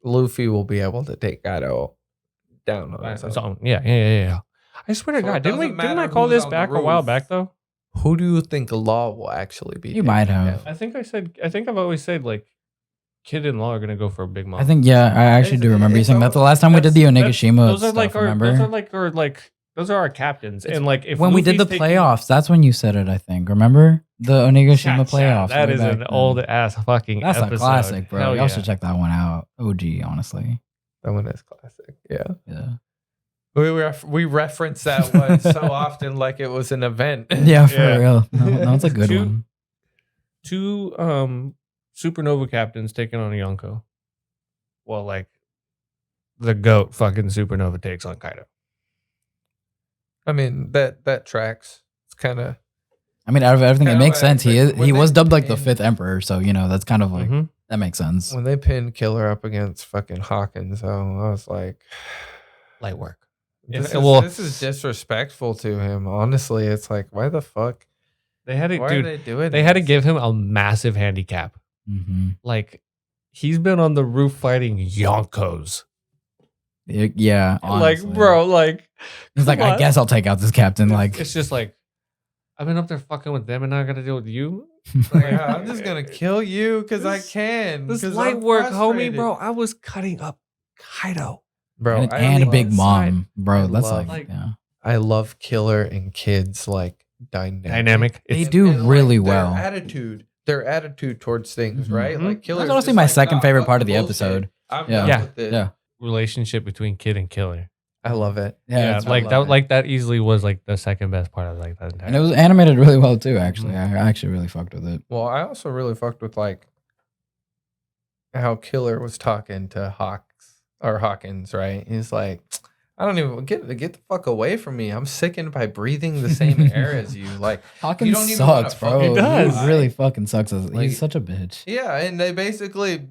Luffy will be able to take Kaido down on his own. So, yeah. I swear to So it God, didn't doesn't I call matter this who's on back the a while roof. back though? Who do you think Law will actually be? You might have. I think I've always said like Kid and Law are gonna go for a big mom. I think I actually do remember you saying that the last time we did the Onigashima those are stuff. like Remember? Those are our captains. And like if when we did the Luffy's playoffs, that's when you said it. I think. Remember the Onigashima playoffs? That way is back an then. old ass fucking That's episode. a classic, bro. Hell Y'all yeah. should check that one out. OG, honestly. That one is classic. Yeah. Yeah. We reference that one so often like it was an event. Yeah, for Yeah. real. No, it's a good one. Two supernova captains taking on Yonko. Well, like the GOAT fucking supernova takes on Kaido. I mean, that tracks. It's kind of. I mean, out of everything, it Kinda makes what I sense. He expected. When was they dubbed like the pinned- fifth emperor, so that's kind of like Mhm. that makes sense. When they pinned Killer up against fucking Hawkins, though, I was like, Light work. this is disrespectful to him. Honestly, it's like, why the fuck? They had to, Why are they doing They had to this? give him a massive handicap. Mm-hmm. Like he's been on the roof fighting Yonkos. Yeah, honestly. Like, bro, like he's like, come I on. guess I'll take out this captain. Like, it's just like I've been up there fucking with them and now I gotta deal with you. Like, I'm just gonna kill you because I can. This 'cause light I'm work, homie, frustrated. bro. I was cutting up Kaido. Bro, and a big love- mom, bro. I That's love- like, I love Killer and Kids like dynamic. It's- They do really their well. Their attitude towards things, Mhm. right? Mhm. Like Killer. That's honestly my second favorite part of the episode. I'm Yeah. done Yeah. with this. yeah, relationship between Kid and Killer. I love it. yeah. Like love that. it. Like that easily was like the second best part of like that entire. And it was animated really well too. Actually, I actually really fucked with it. Well, I also really fucked with like how Killer was talking to Hawkins, right? He's like, I don't even get the fuck away from me. I'm sickened by breathing the same air as you. Like, Hawkins don't even wanna sucks, bro. fucking He does. He really fucking sucks. Like- He's such a bitch. yeah, and they basically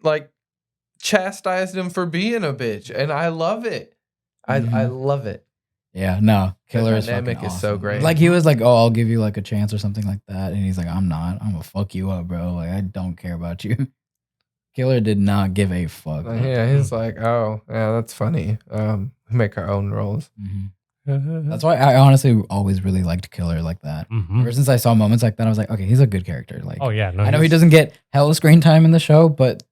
like chastised him for being a bitch, and I love it. I Mhm. love it. Yeah, no, Killer is dynamic fucking is so awesome. great. Like he was like, "Oh, I'll give you like a chance or something like that," and he's like, "I'm not. I'm gonna fuck you up, bro. Like I don't care about you." Killer did not give a fuck. Yeah, he's like, oh, yeah, that's funny. We make our own roles. Mhm. That's why I honestly always really liked Killer like that. Mhm. Ever since I saw moments like that, I was like, okay, he's a good character. Like, Oh yeah, no. I know he doesn't get hella screen time in the show, but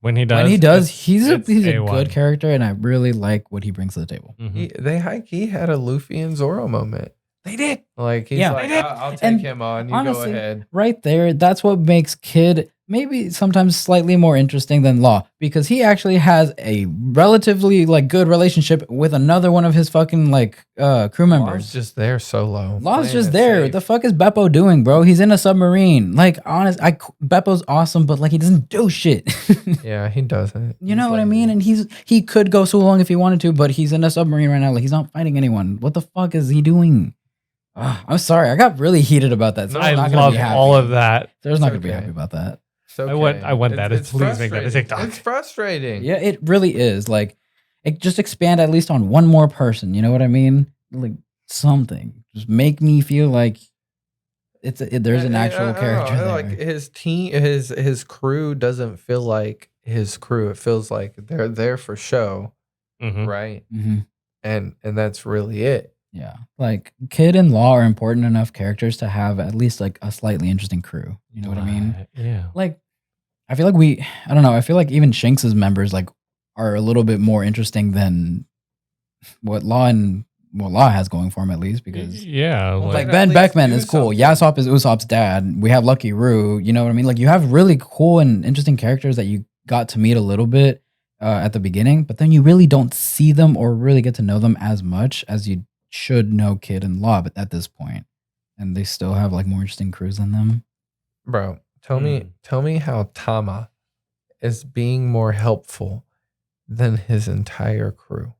When he does, when he does, he's a it's good A1. character, and I really like what he brings to the table. Mhm. He had a Luffy and Zoro moment. They did. Like he's Yeah. like, I'll take And him on. You honestly, go ahead. Right there, that's what makes Kid maybe sometimes slightly more interesting than Law, because he actually has a relatively like good relationship with another one of his fucking like crew members. Law's just there solo. Law's playing just it there. safe. The fuck is Beppo doing, bro? He's in a submarine. Like, Beppo's awesome, but like he doesn't do shit. Yeah, he doesn't. You know what I mean? And he could go so long if he wanted to, but he's in a submarine right now. Like he's not fighting anyone. What the fuck is he doing? I'm sorry, I got really heated about that. So I I'm not gonna love be happy. all of that. There's not It's gonna be okay. happy about that. It's okay. I want that. Please make that a frustrating. TikTok. It's frustrating. Yeah, it really is. Like, it just expand at least on one more person. You know what I mean? Like something. Just make me feel like there's an actual I don't character know, there. Like his team, his crew doesn't feel like his crew. It feels like they're there for show, Mhm. right? Mhm. And that's really it. Yeah, like Kid and Law are important enough characters to have at least like a slightly interesting crew. You know what I mean? Yeah. Like, I feel like I don't know. I feel like even Shanks's members like are a little bit more interesting than what Law has going for him, at least, because Yeah. Well, like at Ben least Beckman do is cool. something. Yasop is Usopp's dad. We have Lucky Roo. You know what I mean? Like you have really cool and interesting characters that you got to meet a little bit at the beginning, but then you really don't see them or really get to know them as much as you should know Kid and Law. But at this point, and they still have like more interesting crews than them. Bro, tell me how Tama is being more helpful than his entire crew.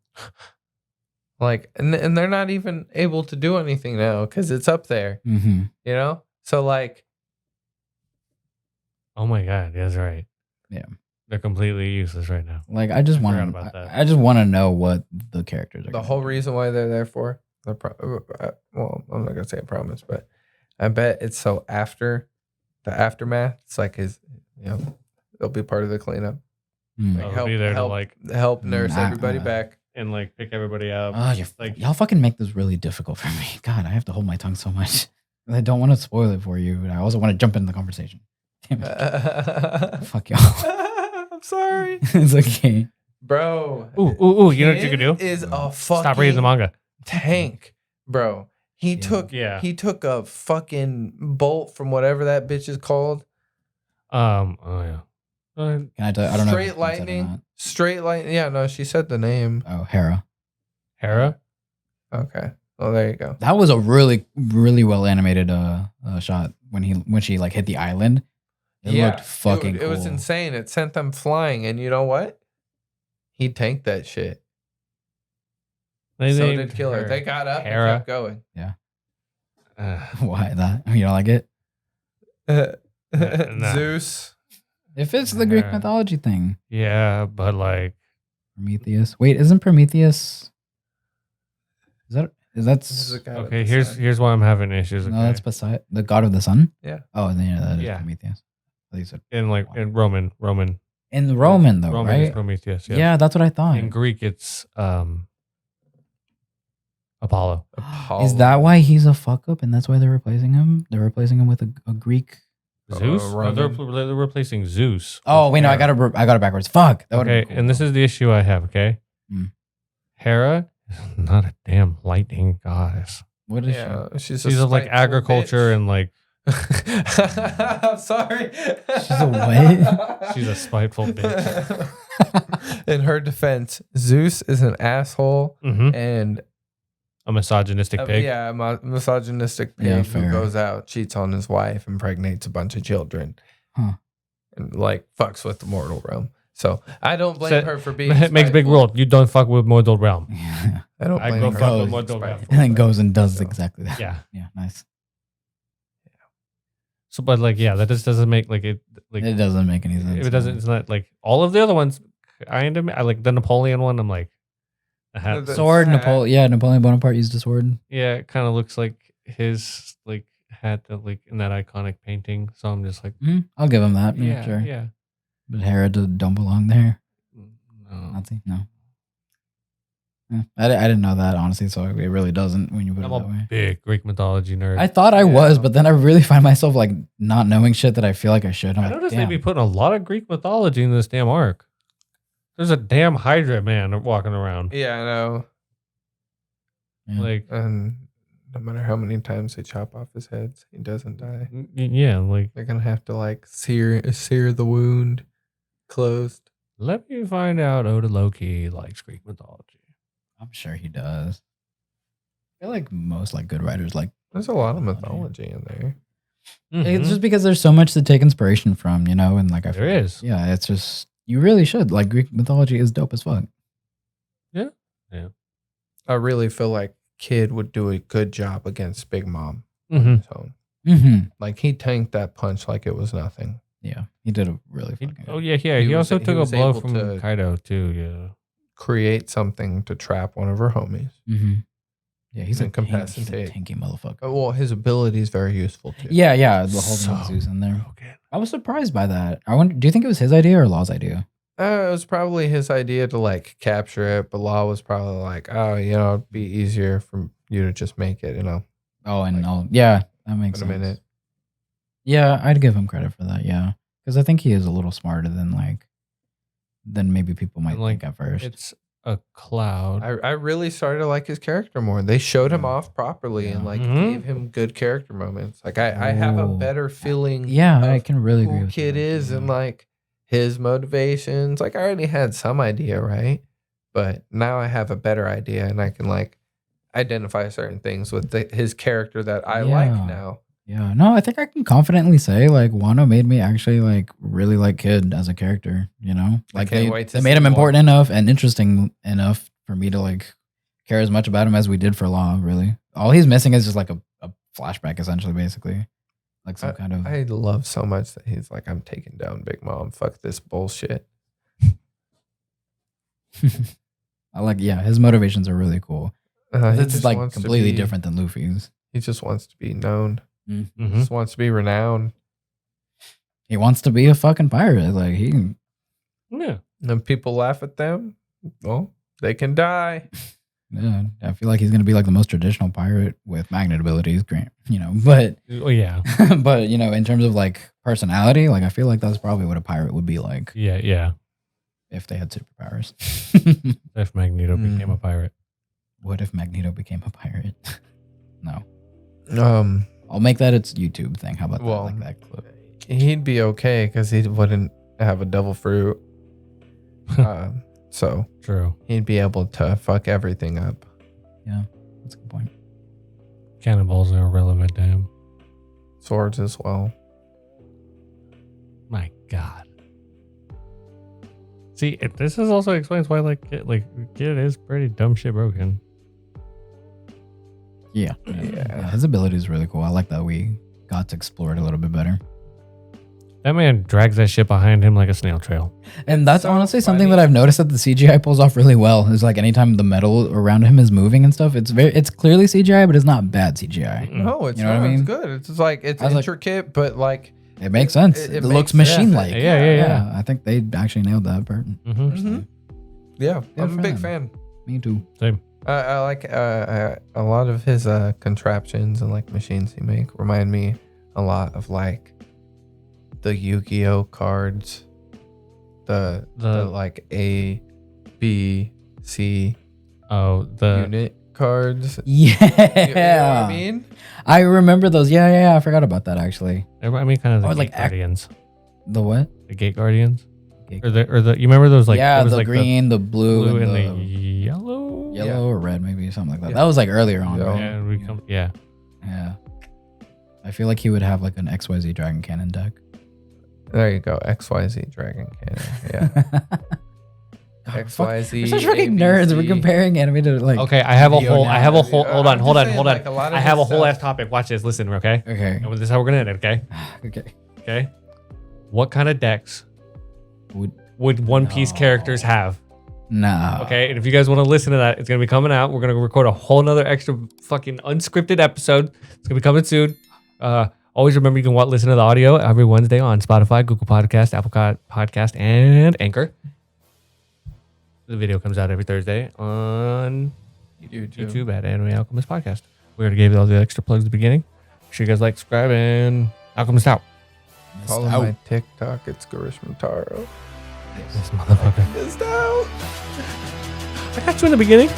Like, and they're not even able to do anything now because it's up there, Mm-hmm. you know? So, like, Oh my God. That's right. Yeah. They're completely useless right now. Like I just I want forgot about that. I just want to know what the characters are. the gonna whole do. reason why they're there for, well, I'm not going to say a promise, but I bet it's so after the aftermath, it's like they'll be part of the cleanup. Mm. I'll be there to like help nurse I- everybody back. and like pick everybody up. Oh, like y'all fucking make this really difficult for me. God, I have to hold my tongue so much. I don't want to spoil it for you, but I also want to jump into the conversation. Damn it. Fuck y'all. I'm sorry, It's okay. bro. Ooh, you know what you can do? Is a fucking Stop reading the manga. tank, bro. He Yeah. took a fucking bolt from whatever that bitch is called. Oh yeah. Can I tell you? I don't know. if Straight you said it or lightning. not. Straight lightning. Yeah, no, she said the name. Oh, Hera. Hera. Okay. Well, there you go. That was a really, really well animated shot when she like hit the island. It looked fucking dude, cool. It was insane. It sent them flying, and you know what? He tanked that shit. They So named did Killer. her They got up Hera. and kept going. Why that? You don't like it? Nah. Zeus. If it's the Greek Yeah. mythology thing, Yeah, but like Prometheus. Wait, isn't Prometheus? This is That's the guy with okay. the sun. Here's why I'm having issues. no, Okay? that's Poseidon, the god of the sun. Yeah. Oh, then yeah, that is Yeah. Prometheus. At least in Roman. in Roman though, Roman is right? Prometheus. Yes. Yeah, that's what I thought. In Greek, it's Apollo. Is that why he's a fuck up, and that's why they're replacing him? They're replacing him with a Greek. Zeus? No, Roman. they're replacing Zeus. Oh with wait, no, I Hera. got it backwards. Fuck. That would've Okay, been cool, and this though. is the issue I have. Okay, Mm. Hera is not a damn lightning goddess. What is Yeah, she's She's like spiteful agriculture bitch. and like I'm sorry. She's a what? she's a spiteful bitch. In her defense, Zeus is an asshole Mhm. and A misogynistic pig. yeah, a misogynistic pig Yeah, who fair. goes out, cheats on his wife, impregnates a bunch of children, Huh. and like fucks with the mortal realm. So I don't blame So- her for being. Makes big spiteful. rule. You don't fuck with mortal realm. Yeah. I don't I blame go her. fuck Goes. with mortal realm. Spiteful, And then but- goes and does So, exactly that. Yeah. Yeah, nice. So, but like, yeah, that just doesn't make like it like It doesn't make any sense. if it doesn't. It's not like all of the other ones. I like the Napoleon one. I'm like, I had, The- Sword, sad. Napoleon Bonaparte used a sword. yeah, it kind of looks like his like hat that like in that iconic painting. So I'm just like, I'll give him that. Yeah, yeah, sure. yeah. But Hera don't belong there. No. Nazi? No. Yeah, I didn't know that, honestly, so it really doesn't when you put I'm it that a way. big Greek mythology nerd. I thought I Yeah. was, but then I really find myself like not knowing shit that I feel like I should. I'm I like, noticed damn. they'd be putting a lot of Greek mythology in this damn arc. There's a damn Hydra man walking around. Yeah, I know. Yeah. Like, And no matter how many times they chop off his heads, he doesn't die. yeah, like They're gonna have to like sear the wound closed. let me find out Oda Loki likes Greek mythology. I'm sure he does. I feel like most like good writers like There's a lot of mythology in there. it's Mhm. just because there's so much to take inspiration from, you know, and like I There feel, is. yeah, it's just you really should like Greek mythology is dope as fuck. I really feel like Kid would do a good job against Big Mom. Mhm. So Mm-hmm. like he tanked that punch like it was nothing. Yeah, he did a really He- fucking. oh Good. yeah, yeah. He He, was- also he took a was blow able from to- Kaido too. Yeah. Create something to trap one of her homies. Mm-hmm. Yeah, he's a Incapacitate. tanky motherfucker. Well, his ability is very useful too. Yeah, the whole So thing Zeus in there. broken. I was surprised by that. I wonder, do you think it was his idea or Law's idea? It was probably his idea to like capture it, but Law was probably like, oh, it'd be easier for you to just make it, Oh, and Like, yeah, that makes in a sense. minute. Yeah, I'd give him credit for that. Yeah, because I think he is a little smarter than maybe people might And, like, think at first. It's a cloud. I really started to like his character more. They showed him Yeah. off properly and Yeah. like Mhm. gave him good character moments. Like I have a Ooh. better feeling Yeah, I of can really agree who with Kid you. is Yeah. and like his motivations. Like I already had some idea, right? But now I have a better idea and I can like identify certain things with his character that I like Yeah. now. Yeah, no, I think I can confidently say like Wano made me actually like really like Kid as a character. You know, I like can't wait to they made see him more. important enough and interesting enough for me to like care as much about him as we did for Law. Really, all he's missing is just like a flashback, essentially, basically, like some kind of. I love so much that he's like, I'm taking down Big Mom. Fuck this bullshit. I like, yeah, his motivations are really cool. He It's just like wants to completely be- different than Luffy's. He just wants to be known. He Mhm. just wants to be renowned. He wants to be a fucking pirate. Like he can, Yeah. And people laugh at them. Well, they can die. Yeah, I feel like he's gonna be like the most traditional pirate with magnet abilities, Grant. But Oh yeah, but in terms of like personality, like I feel like that's probably what a pirate would be like yeah. if they had superpowers. If Magneto became a pirate, What if Magneto became a pirate? No, Um, I'll make that its YouTube thing. How about Well, that? Like that clip. he'd be okay because he wouldn't have a devil fruit. So true. he'd be able to fuck everything up. Yeah, that's a good point. Cannonballs are irrelevant to him. Swords as well. My God. See, this is also explains why Kid is pretty dumb shit broken. Yeah. His ability is really cool. I like that we got to explore it a little bit better. That man drags that shit behind him like a snail trail. And that's so honestly something funny. that I've noticed that the CGI pulls off really well. Is like anytime the metal around him is moving and stuff, it's clearly CGI, but it's not bad CGI. No, it's You know what I it's mean? good. It's just like it's I was like- intricate, but like It makes sense. It It, makes looks sense. machine-like. Yeah. I think they actually nailed that part. Mm-hmm. yeah, Good I'm a big fan. fan. Me too. Same. I like a lot of his contraptions and like machines he make remind me a lot of like the Yu-Gi-Oh cards, the like A, B, C unit cards. Yeah. You know what I mean? I remember those. Yeah. I forgot about that actually. I mean, kind of the Or Gate like Guardians. The what? The Gate Guardians. Gate- Or the you remember those yeah, it was the like green, the the blue, blue and and the yellow. yellow or red, maybe something like that. Yeah. That was like earlier on, Yeah. right? Yeah, we come. Yeah. Yeah. I feel like he would have like an XYZ Dragon Cannon deck. There you go. XYZ Dragon Cannon. Yeah. XYZ. We're such fucking nerds. We're comparing anime to like. Okay, I have a video whole. now. I have a whole. I'm Hold on. just Hold on. saying, Hold on. like, a lot of I have a his whole stuff- ass topic. Watch this. Listen. Okay. Okay. And this is how we're gonna end it. Okay. Okay. Okay. What kind of decks would One Piece No. characters have? No. Okay, and if you guys want to listen to that, it's gonna be coming out. We're gonna record a whole nother extra fucking unscripted episode. It's gonna be coming soon. Always remember you can listen to the audio every Wednesday on Spotify, Google Podcast, Apple Podcast, and Anchor. The video comes out every Thursday on YouTube at Anime Alchemist Podcast. We already gave you all the extra plugs at the beginning. Make sure you guys like, subscribe, and Alchemist out. Follow my TikTok. It's Garishma Taro. This motherfucker. Missed out. I got you in the beginning.